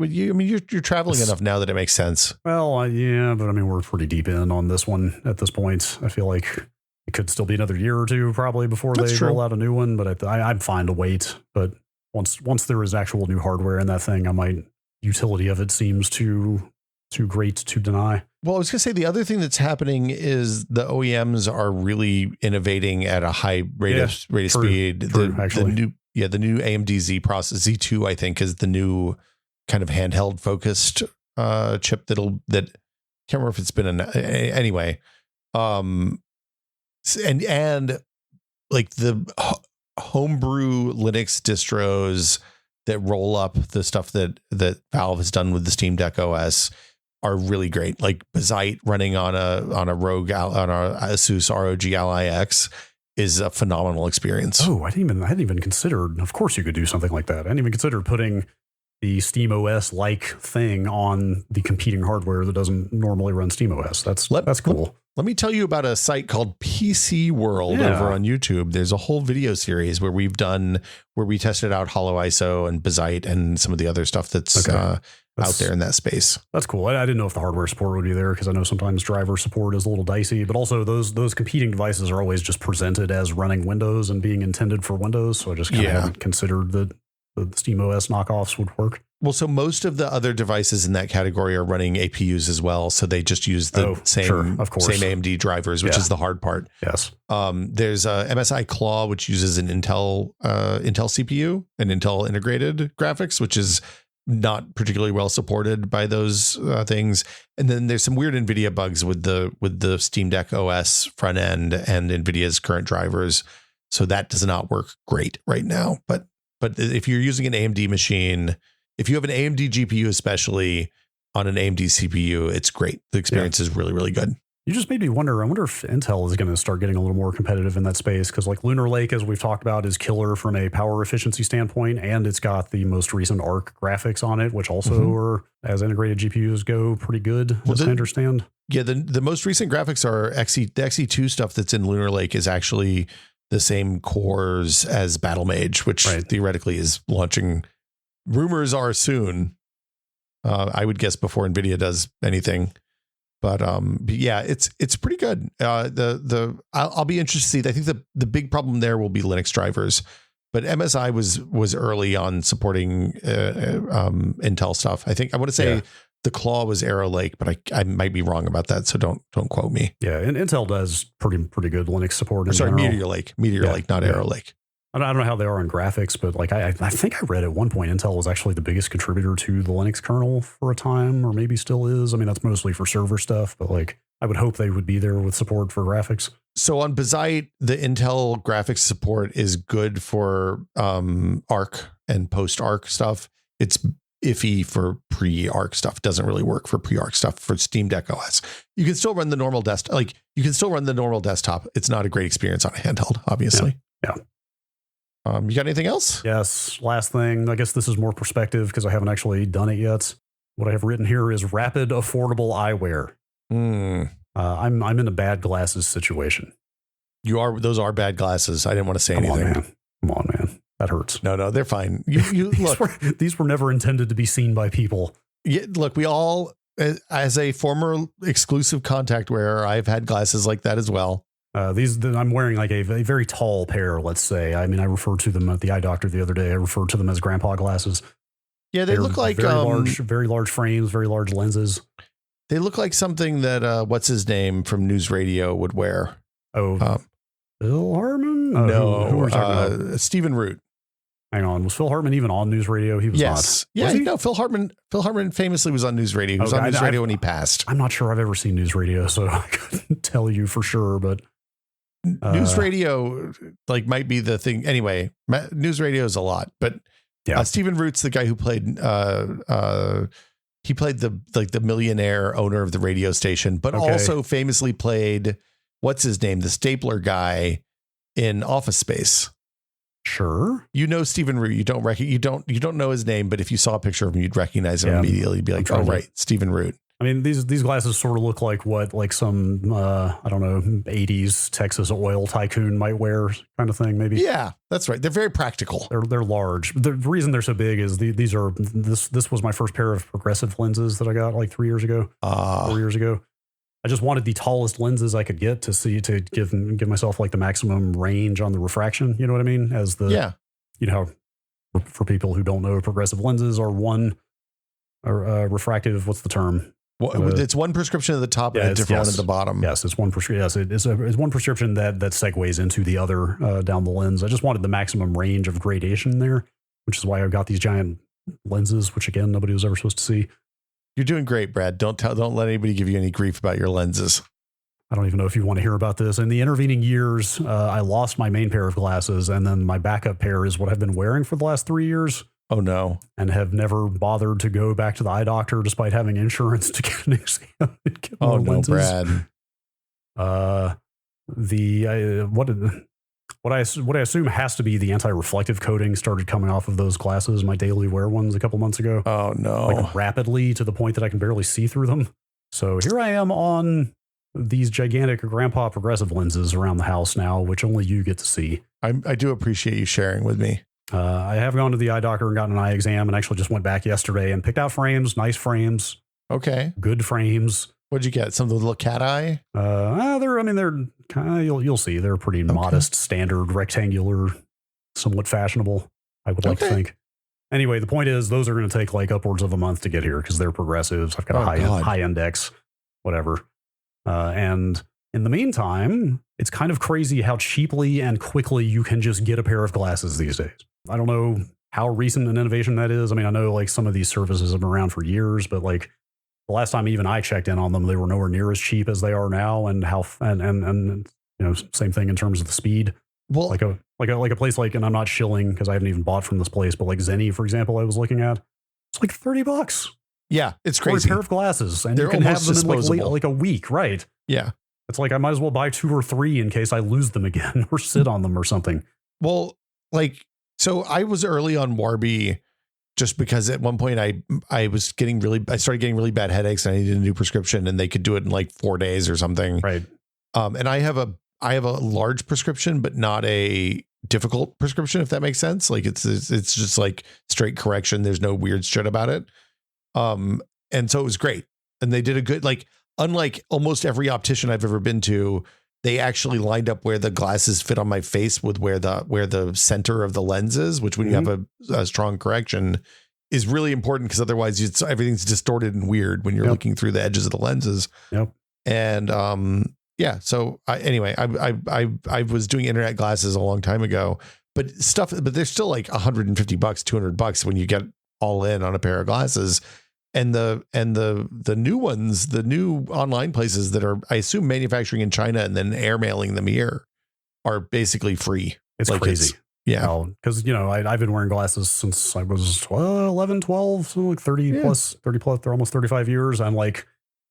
you're traveling enough now that it makes sense. Well, yeah, but I mean, we're pretty deep in on this one at this point. I feel like it could still be another year or two probably before they roll out a new one, but I'm fine to wait. But once there is actual new hardware in that thing, utility of it seems too great to deny. Well, I was going to say the other thing that's happening is the OEMs are really innovating at a high rate of speed. The new AMD Z process, Z2, I think, is the new kind of handheld focused chip that can't remember if it's been anyway. And like the homebrew Linux distros that roll up the stuff that Valve has done with the Steam Deck OS are really great. Like Bazite running on a Rogue on a Asus ROG Ally X is a phenomenal experience. Oh, I hadn't even considered. Of course, you could do something like that. I hadn't even considered putting the Steam OS like thing on the competing hardware that doesn't normally run Steam OS. That's cool. Let me tell you about a site called PC World over on YouTube. There's a whole video series where we tested out Hollow ISO and Bazite and some of the other stuff that's out there in that space. That's cool. I didn't know if the hardware support would be there because I know sometimes driver support is a little dicey, but also those competing devices are always just presented as running Windows and being intended for Windows. So I just kind of haven't considered that the Steam OS knockoffs would work. Well, so most of the other devices in that category are running APUs as well. So they just use the same AMD drivers, which is the hard part. Yes. There's a MSI Claw, which uses an Intel CPU and Intel integrated graphics, which is not particularly well supported by those things. And then there's some weird NVIDIA bugs with the Steam Deck OS front end and NVIDIA's current drivers. So that does not work great right now. But if you're using an AMD machine, if you have an AMD GPU, especially on an AMD CPU, it's great. The experience is really, really good. You just made me wonder. I wonder if Intel is going to start getting a little more competitive in that space, because like Lunar Lake, as we've talked about, is killer from a power efficiency standpoint, and it's got the most recent ARC graphics on it, which also are, as integrated GPUs go, pretty good, as I understand. Yeah, the most recent graphics are the XE2 stuff that's in Lunar Lake is actually the same cores as Battle Mage, which theoretically is launching. Rumors are soon. I would guess before NVIDIA does anything. But yeah, it's pretty good. I'll be interested to see. I think the big problem there will be Linux drivers. but MSI was early on supporting Intel stuff. I think I want to say the Claw was Arrow Lake, but I might be wrong about that, so don't quote me. Yeah, and Intel does pretty good Linux support. Meteor Lake, not Arrow Lake. I don't know how they are in graphics, but like I think I read at one point Intel was actually the biggest contributor to the Linux kernel for a time, or maybe still is. I mean, that's mostly for server stuff, but like I would hope they would be there with support for graphics. So on Bazite, the Intel graphics support is good for ARC and post-ARC stuff. It's iffy for pre-ARC stuff. Doesn't really work for pre-ARC stuff for Steam Deck OS. You can still run the normal desktop. Like you can still run the normal desktop. It's not a great experience on a handheld, obviously. Yeah. You got anything else? Yes. Last thing. I guess this is more perspective because I haven't actually done it yet. What I have written here is rapid, affordable eyewear. I'm in a bad glasses situation. Those are bad glasses. I didn't want to say anything. Come on, man. That hurts. No, they're fine. You look. These were never intended to be seen by people. Yeah, look, we all, as a former exclusive contact wearer, I've had glasses like that as well. I'm wearing like a very tall pair, let's say. I mean, I referred to them at the eye doctor the other day. I referred to them as grandpa glasses. Yeah, they look like very large frames, very large lenses. They look like something that what's his name from News Radio would wear. Oh, Phil Hartman? No, who are we talking about? Stephen Root. Hang on, was Phil Hartman even on News Radio? He was not. Yeah, no, Phil Hartman famously was on News Radio. He was on News Radio when he passed. I'm not sure I've ever seen News Radio, so I couldn't tell you for sure, but News Radio like might be the thing. Anyway, News Radio is a lot, but Stephen Root's the guy who played he played the millionaire owner of the radio station, but also famously played what's his name, the stapler guy in Office Space. Sure. You know Stephen Root. You don't know his name, but if you saw a picture of him, you'd recognize him immediately. You'd be like, oh right, Stephen Root. I mean, these glasses sort of look like what like some I don't know 80s Texas oil tycoon might wear kind of thing, maybe. Yeah, that's right. They're very practical. They're large. The reason they're so big is this was my first pair of progressive lenses that I got like 4 years ago. I just wanted the tallest lenses I could get to give myself like the maximum range on the refraction. You know what I mean? As the you know, for people who don't know, progressive lenses are refractive. What's the term? Well, it's one prescription at the top and a different one at the bottom. Yes, it's one prescription. Yes, it's one prescription that segues into the other down the lens. I just wanted the maximum range of gradation there, which is why I got these giant lenses, which again nobody was ever supposed to see. You're doing great, Brad. Don't let anybody give you any grief about your lenses. I don't even know if you want to hear about this. In the intervening years, I lost my main pair of glasses, and then my backup pair is what I've been wearing for the last 3 years. Oh no! And have never bothered to go back to the eye doctor despite having insurance to get an exam. And get more lenses. Brad. What I assume has to be the anti-reflective coating started coming off of those glasses, my daily wear ones, a couple months ago. Oh no! Like rapidly to the point that I can barely see through them. So here I am on these gigantic grandpa progressive lenses around the house now, which only you get to see. I do appreciate you sharing with me. I have gone to the eye doctor and gotten an eye exam, and actually just went back yesterday and picked out frames, nice frames. Okay. Good frames. What'd you get? Some of the little cat eye? They're kind of, you'll see, they're pretty modest, standard, rectangular, somewhat fashionable, I would like to think. Anyway, the point is those are going to take like upwards of a month to get here because they're progressives. I've got a high index, whatever. And in the meantime, it's kind of crazy how cheaply and quickly you can just get a pair of glasses these days. I don't know how recent an innovation that is. I mean, I know like some of these services have been around for years, but like the last time even I checked in on them, they were nowhere near as cheap as they are now. And and you know, same thing in terms of the speed. Well, like a place like, and I'm not shilling because I haven't even bought from this place, but like Zenni, for example, I was looking at, it's like $30. Yeah, it's crazy. For a pair of glasses, and they're you can have them disposable. in like a week, right? Yeah. It's like I might as well buy 2 or 3 in case I lose them again or sit on them or something. Well, like, so I was early on Warby just because at one point I started getting really bad headaches and I needed a new prescription, and they could do it in like 4 days or something. Right. And I have a large prescription, but not a difficult prescription, if that makes sense. Like it's just like straight correction. There's no weird shit about it. And so it was great. And they did a good, like, unlike almost every optician I've ever been to, they actually lined up where the glasses fit on my face with where the center of the lens is, which when you have a strong correction is really important, because otherwise everything's distorted and weird when you're looking through the edges of the lenses. And so I was doing internet glasses a long time ago, but they're still like $150, $200 when you get all in on a pair of glasses. And the new ones, the new online places that are, I assume, manufacturing in China and then airmailing them here, are basically free. It's like crazy. Because, I've been wearing glasses since I was 11, 12, so like 30 plus, they're almost 35 years. And like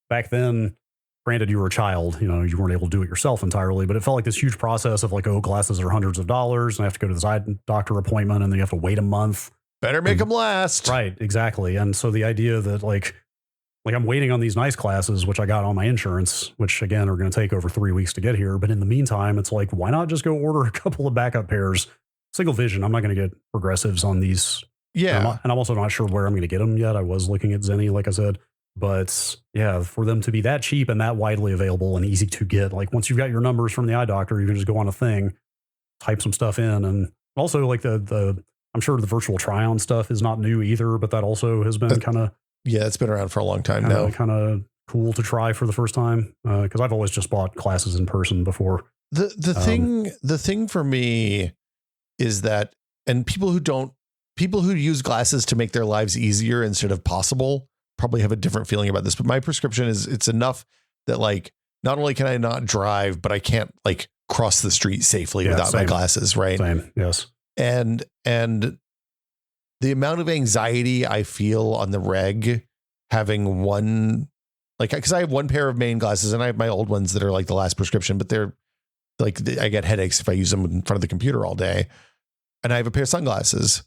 back then, granted, you were a child, you weren't able to do it yourself entirely, but it felt like this huge process of like, glasses are hundreds of dollars and I have to go to this eye doctor appointment and then you have to wait a month. Better make them last. Right, exactly. And so the idea that like I'm waiting on these nice glasses, which I got on my insurance, which again are going to take over 3 weeks to get here. But in the meantime, it's like, why not just go order a couple of backup pairs? Single vision, I'm not going to get progressives on these. Yeah. And I'm also not sure where I'm going to get them yet. I was looking at Zenni, like I said. But yeah, for them to be that cheap and that widely available and easy to get, like once you've got your numbers from the eye doctor, you can just go on a thing, type some stuff in. And also like I'm sure the virtual try-on stuff is not new either, but that also has been kind of... Yeah, it's been around for a long time now. Kind of cool to try for the first time, because I've always just bought classes in person before. The thing for me is that, and people who use glasses to make their lives easier instead of possible probably have a different feeling about this, but my prescription is it's enough that like, not only can I not drive, but I can't like cross the street safely without my glasses. Right. Same. Yes. And the amount of anxiety I feel on the reg having one, like, cause I have one pair of main glasses and I have my old ones that are like the last prescription, but they're like, I get headaches if I use them in front of the computer all day. And I have a pair of sunglasses.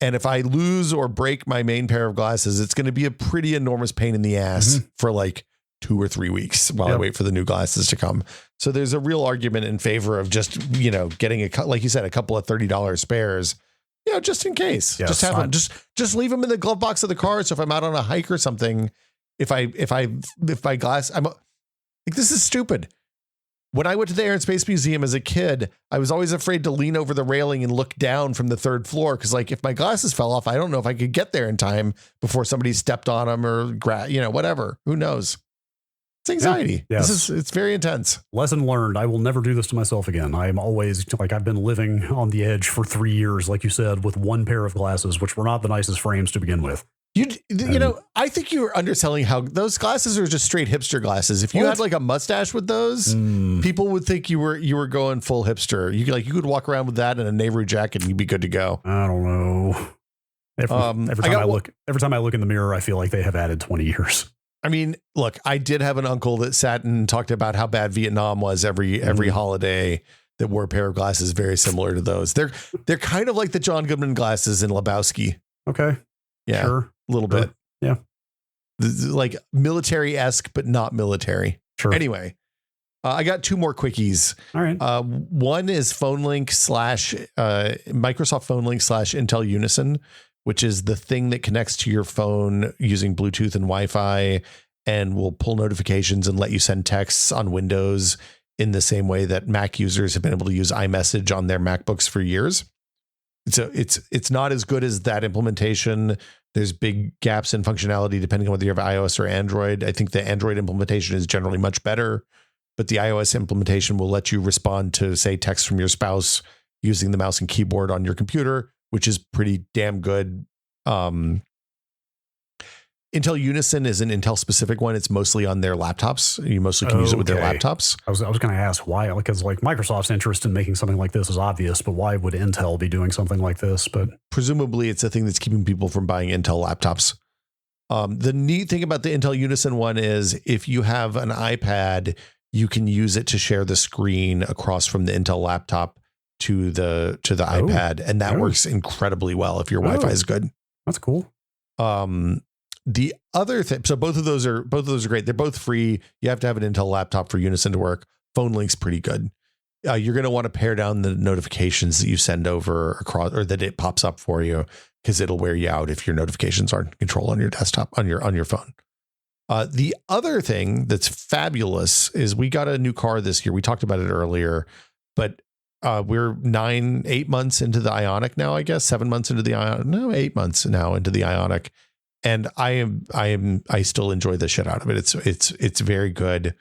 And if I lose or break my main pair of glasses, it's going to be a pretty enormous pain in the ass for like 2 or 3 weeks while I wait for the new glasses to come. So there's a real argument in favor of just, getting like you said, a couple of $30 spares, just in case. Yes, just have them, just leave them in the glove box of the car. So if I'm out on a hike or something, if my glass, I'm like, this is stupid. When I went to the Air and Space Museum as a kid, I was always afraid to lean over the railing and look down from the 3rd floor. Cause like if my glasses fell off, I don't know if I could get there in time before somebody stepped on them or whatever, who knows? It's anxiety. Yeah, yes. It's very intense. Lesson learned. I will never do this to myself again. I'm always like, I've been living on the edge for 3 years, like you said, with one pair of glasses, which were not the nicest frames to begin with. I think you were underselling how those glasses are just straight hipster glasses. If you had like a mustache with those, people would think you were going full hipster. You could walk around with that and a Nehru jacket and you'd be good to go. I don't know. Every time I look in the mirror, I feel like they have added 20 years. I mean, look, I did have an uncle that sat and talked about how bad Vietnam was every holiday, that wore a pair of glasses very similar to those. They're kind of like the John Goodman glasses in Lebowski. Okay. Yeah. Sure. A little bit. Yeah. Like military-esque, but not military. Sure. Anyway, I got 2 more quickies. All right. One is PhoneLink Microsoft PhoneLink / Intel Unison, which is the thing that connects to your phone using Bluetooth and Wi-Fi and will pull notifications and let you send texts on Windows in the same way that Mac users have been able to use iMessage on their MacBooks for years. So it's not as good as that implementation. There's big gaps in functionality depending on whether you have iOS or Android. I think the Android implementation is generally much better, but the iOS implementation will let you respond to, say, text from your spouse using the mouse and keyboard on your computer, which is pretty damn good. Intel Unison is an Intel specific one. It's mostly on their laptops. You mostly can use it with their laptops. I was going to ask why, because like Microsoft's interest in making something like this is obvious, but why would Intel be doing something like this? But presumably it's a thing that's keeping people from buying Intel laptops. The neat thing about the Intel Unison one is if you have an iPad, you can use it to share the screen across from the Intel laptop to the iPad, and that works incredibly well if your Wi-Fi is good. That's cool. The other thing, so both of those are great. They're both free. You have to have an Intel laptop for Unison to work. PhoneLink's pretty good. You're going to want to pare down the notifications that you send over across, or that it pops up for you, because it'll wear you out if your notifications aren't in control on your desktop, on your phone. The other thing that's fabulous is we got a new car this year. We talked about it earlier, but we're 8 months into the Ioniq now, I guess 7 months into the Ioniq. No, 8 months now into the Ioniq. And I still enjoy the shit out of it. It's very good.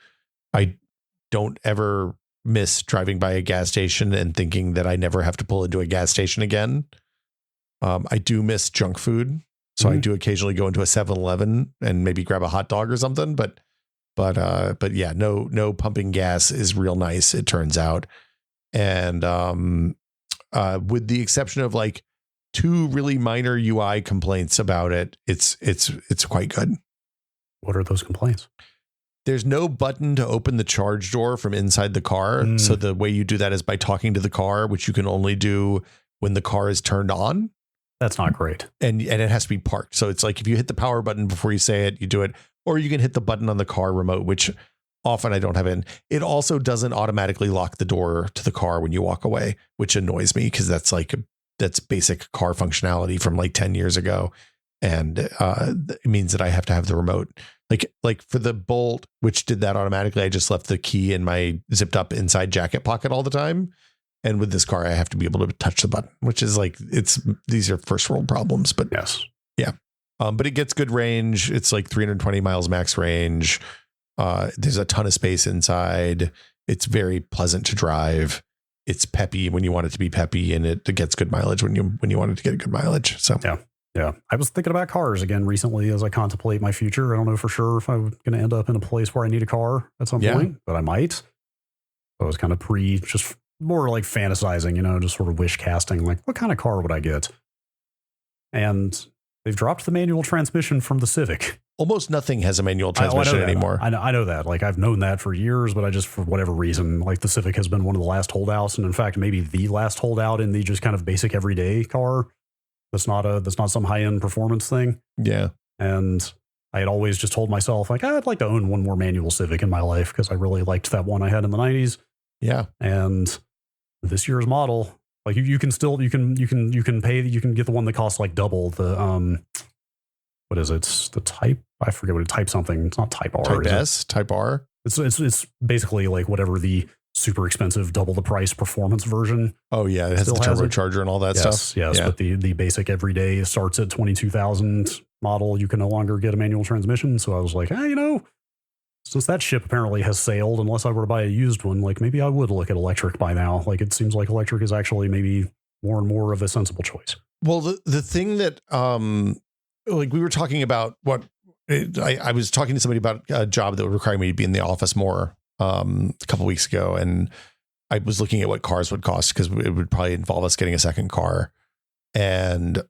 I don't ever miss driving by a gas station and thinking that I never have to pull into a gas station again. I do miss junk food. So I do occasionally go into a 7-Eleven and maybe grab a hot dog or something, but yeah, no pumping gas is real nice, it turns out. And with the exception of like 2 really minor UI complaints about it, it's quite good. What are those complaints? There's no button to open the charge door from inside the car. So the way you do that is by talking to the car, which you can only do when the car is turned on. That's not great. And it has to be parked. So it's like if you hit the power button before you say it, you do it, or you can hit the button on the car remote, which often I don't have in. It also doesn't automatically lock the door to the car when you walk away, which annoys me because that's basic car functionality from like 10 years ago. And it means that I have to have the remote. Like for the Bolt, which did that automatically, I just left the key in my zipped up inside jacket pocket all the time. And with this car, I have to be able to touch the button, which is like, these are first world problems, but yes. Yeah. But it gets good range. It's like 320 miles max range. There's a ton of space inside. It's very pleasant to drive. It's peppy when you want it to be peppy, and it gets good mileage when you want it to get good mileage. So yeah. I was thinking about cars again recently as I contemplate my future. I don't know for sure if I'm going to end up in a place where I need a car at some point, but I might. I was kind of just more like fantasizing, just sort of wish casting, like what kind of car would I get? And they've dropped the manual transmission from the Civic. Almost nothing has a manual transmission anymore. I know that. Like I've known that for years, but I just, for whatever reason, like the Civic has been one of the last holdouts. And in fact, maybe the last holdout in the just kind of basic everyday car. That's not some high end performance thing. Yeah. And I had always just told myself like, I'd like to own one more manual Civic in my life because I really liked that one I had in the 90s. Yeah. And this year's model, like you can get the one that costs like double the what is it? It's the Type, I forget what it, Type something. It's not Type R. Type S, Type R. It's basically like whatever the super expensive, double the price performance version. Oh yeah, it has the turbocharger and all that stuff. Yes, yeah. But the basic everyday starts at 22,000 model. You can no longer get a manual transmission. So I was like, since that ship apparently has sailed, unless I were to buy a used one, like maybe I would look at electric by now. Like it seems like electric is actually maybe more and more of a sensible choice. Well, the thing that like we were talking about I was talking to somebody about a job that would require me to be in the office more a couple of weeks ago, and I was looking at what cars would cost because it would probably involve us getting a second car, and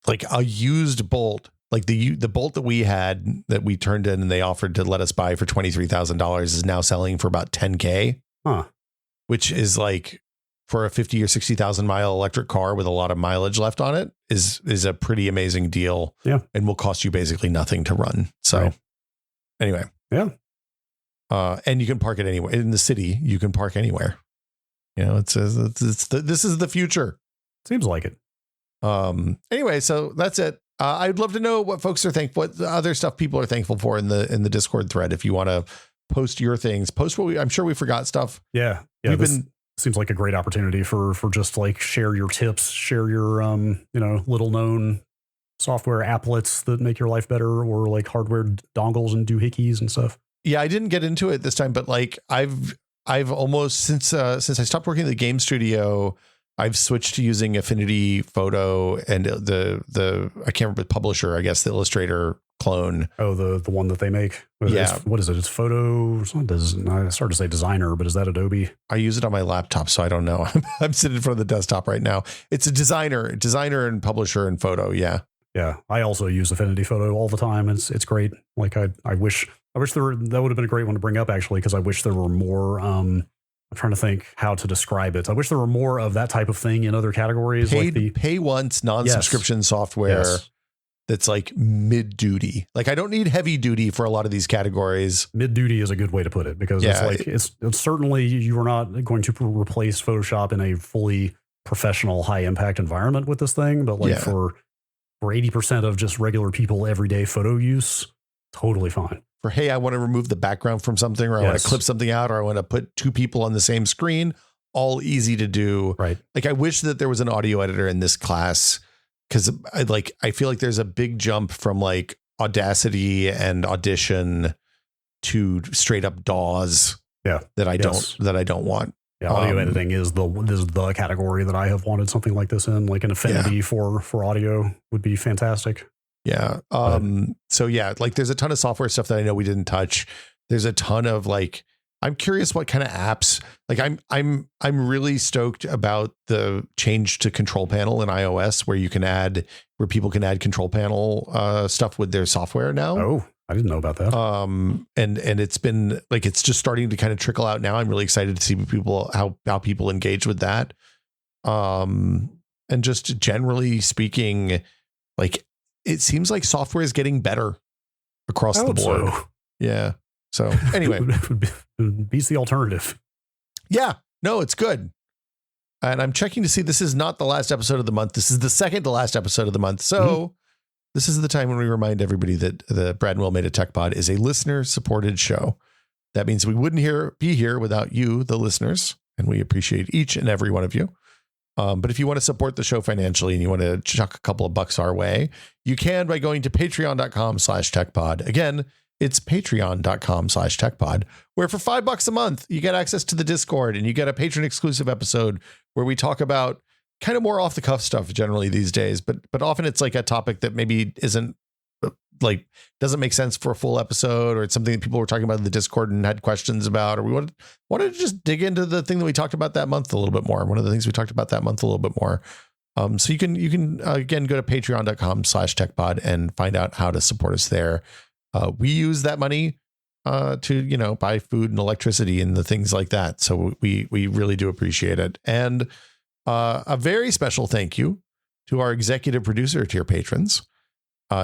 like a used Bolt, like the Bolt that we had that we turned in and they offered to let us buy for $23,000 is now selling for about $10,000, which is like for a 50 or 60,000 mile electric car with a lot of mileage left on it is a pretty amazing deal. Yeah. And will cost you basically nothing to run. So anyway. Yeah. And you can park it anywhere in the city. You can park anywhere. This is the future. Seems like it. Anyway, so that's it. I'd love to know what folks are thankful, what other stuff people are thankful for in the Discord thread. If you want to post your things, post I'm sure we forgot stuff. Yeah. Seems like a great opportunity for just like share your tips, share your little known software applets that make your life better, or like hardware dongles and doohickeys and stuff. Yeah, I didn't get into it this time, but like I've almost since I stopped working at the game studio, I've switched to using Affinity Photo and the I can't remember the publisher, I guess the Illustrator clone. Oh, the one that they make. Yeah. What is it? It's Photo. It's not I started to say Designer, but is that Adobe? I use it on my laptop, so I don't know. I'm sitting in front of the desktop right now. It's a designer and publisher and photo. Yeah. Yeah. I also use Affinity Photo all the time. It's great. Like I wish that would have been a great one to bring up actually, because I wish there were more. I'm trying to think how to describe it. I wish there were more of that type of thing in other categories. Pay once non-subscription software. Yes. That's like mid duty. Like I don't need heavy duty for a lot of these categories. Mid duty is a good way to put it, because it's like it's certainly you are not going to replace Photoshop in a fully professional high impact environment with this thing. But like for 80% of just regular people everyday photo use, totally fine. For, hey, I want to remove the background from something, or I want to clip something out, or I want to put two people on the same screen, all easy to do. Right. Like, I wish that there was an audio editor in this class, because I feel like there's a big jump from like Audacity and Audition to straight up DAWs. Yeah. That I don't want. Yeah, audio editing is the category that I have wanted something like this in, like an affinity for audio would be fantastic. Yeah. So yeah, like there's a ton of software stuff that I know we didn't touch. There's a ton of like, I'm curious what kind of apps, like I'm really stoked about the change to control panel in iOS where people can add control panel stuff with their software now. Oh, I didn't know about that. And it's been like, it's just starting to kind of trickle out now. I'm really excited to see how people engage with that. And just generally speaking, like it seems like software is getting better across the board. So. Yeah. So anyway, beats the alternative. Yeah, no, it's good. And I'm checking to see, this is not the last episode of the month. This is the second to last episode of the month. So this is the time when we remind everybody that the Brad and Will Made It Tech Pod is a listener supported show. That means we wouldn't be here without you, the listeners, and we appreciate each and every one of you. But if you want to support the show financially and you want to chuck a couple of bucks our way, you can by going to patreon.com/techpod. Again, it's patreon.com/techpod, where for $5 a month, you get access to the Discord and you get a patron exclusive episode where we talk about kind of more off the cuff stuff generally these days, but often it's like a topic that maybe isn't like, doesn't make sense for a full episode, or it's something that people were talking about in the Discord and had questions about, or we wanted to just dig into the thing that we talked about that month a little bit more. One of the things we talked about that month a little bit more. So you can again, go to patreon.com/techpod and find out how to support us there. We use that money to, buy food and electricity and the things like that. So we really do appreciate it. And a very special thank you to our executive producer tier patrons,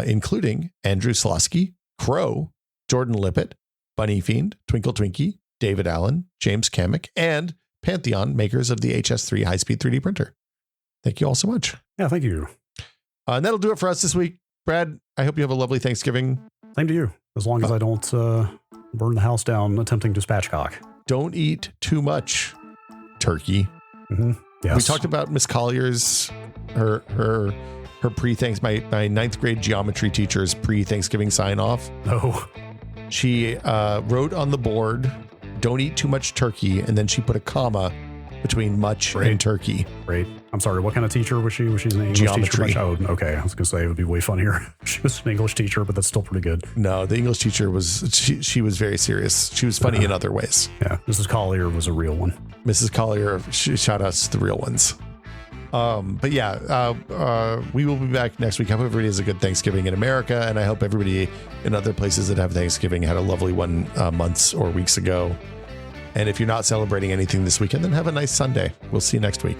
including Andrew Slosky, Crow, Jordan Lippett, Bunny Fiend, Twinkle Twinkie, David Allen, James Kamek, and Pantheon, makers of the HS3 high-speed 3D printer. Thank you all so much. Yeah, thank you. And that'll do it for us this week. Brad, I hope you have a lovely Thanksgiving. Same to you, as long as I don't burn the house down attempting to spatchcock. Don't eat too much turkey. Mm-hmm. Yes. We talked about Miss Collier's, her pre-thanks, my ninth grade geometry teacher's pre-Thanksgiving sign-off. Oh. She wrote on the board, don't eat too much turkey, and then she put a comma between much and turkey. Great. I'm sorry, what kind of teacher was she? Was she an English geometry teacher? Oh, okay. I was going to say it would be way funnier. She was an English teacher, but that's still pretty good. No, the English teacher she was very serious. She was funny in other ways. Yeah, Mrs. Collier was a real one. Mrs. Collier, shout outs to the real ones. But yeah, we will be back next week. I hope everybody has a good Thanksgiving in America, and I hope everybody in other places that have Thanksgiving had a lovely one months or weeks ago. And if you're not celebrating anything this weekend, then have a nice Sunday. We'll see you next week.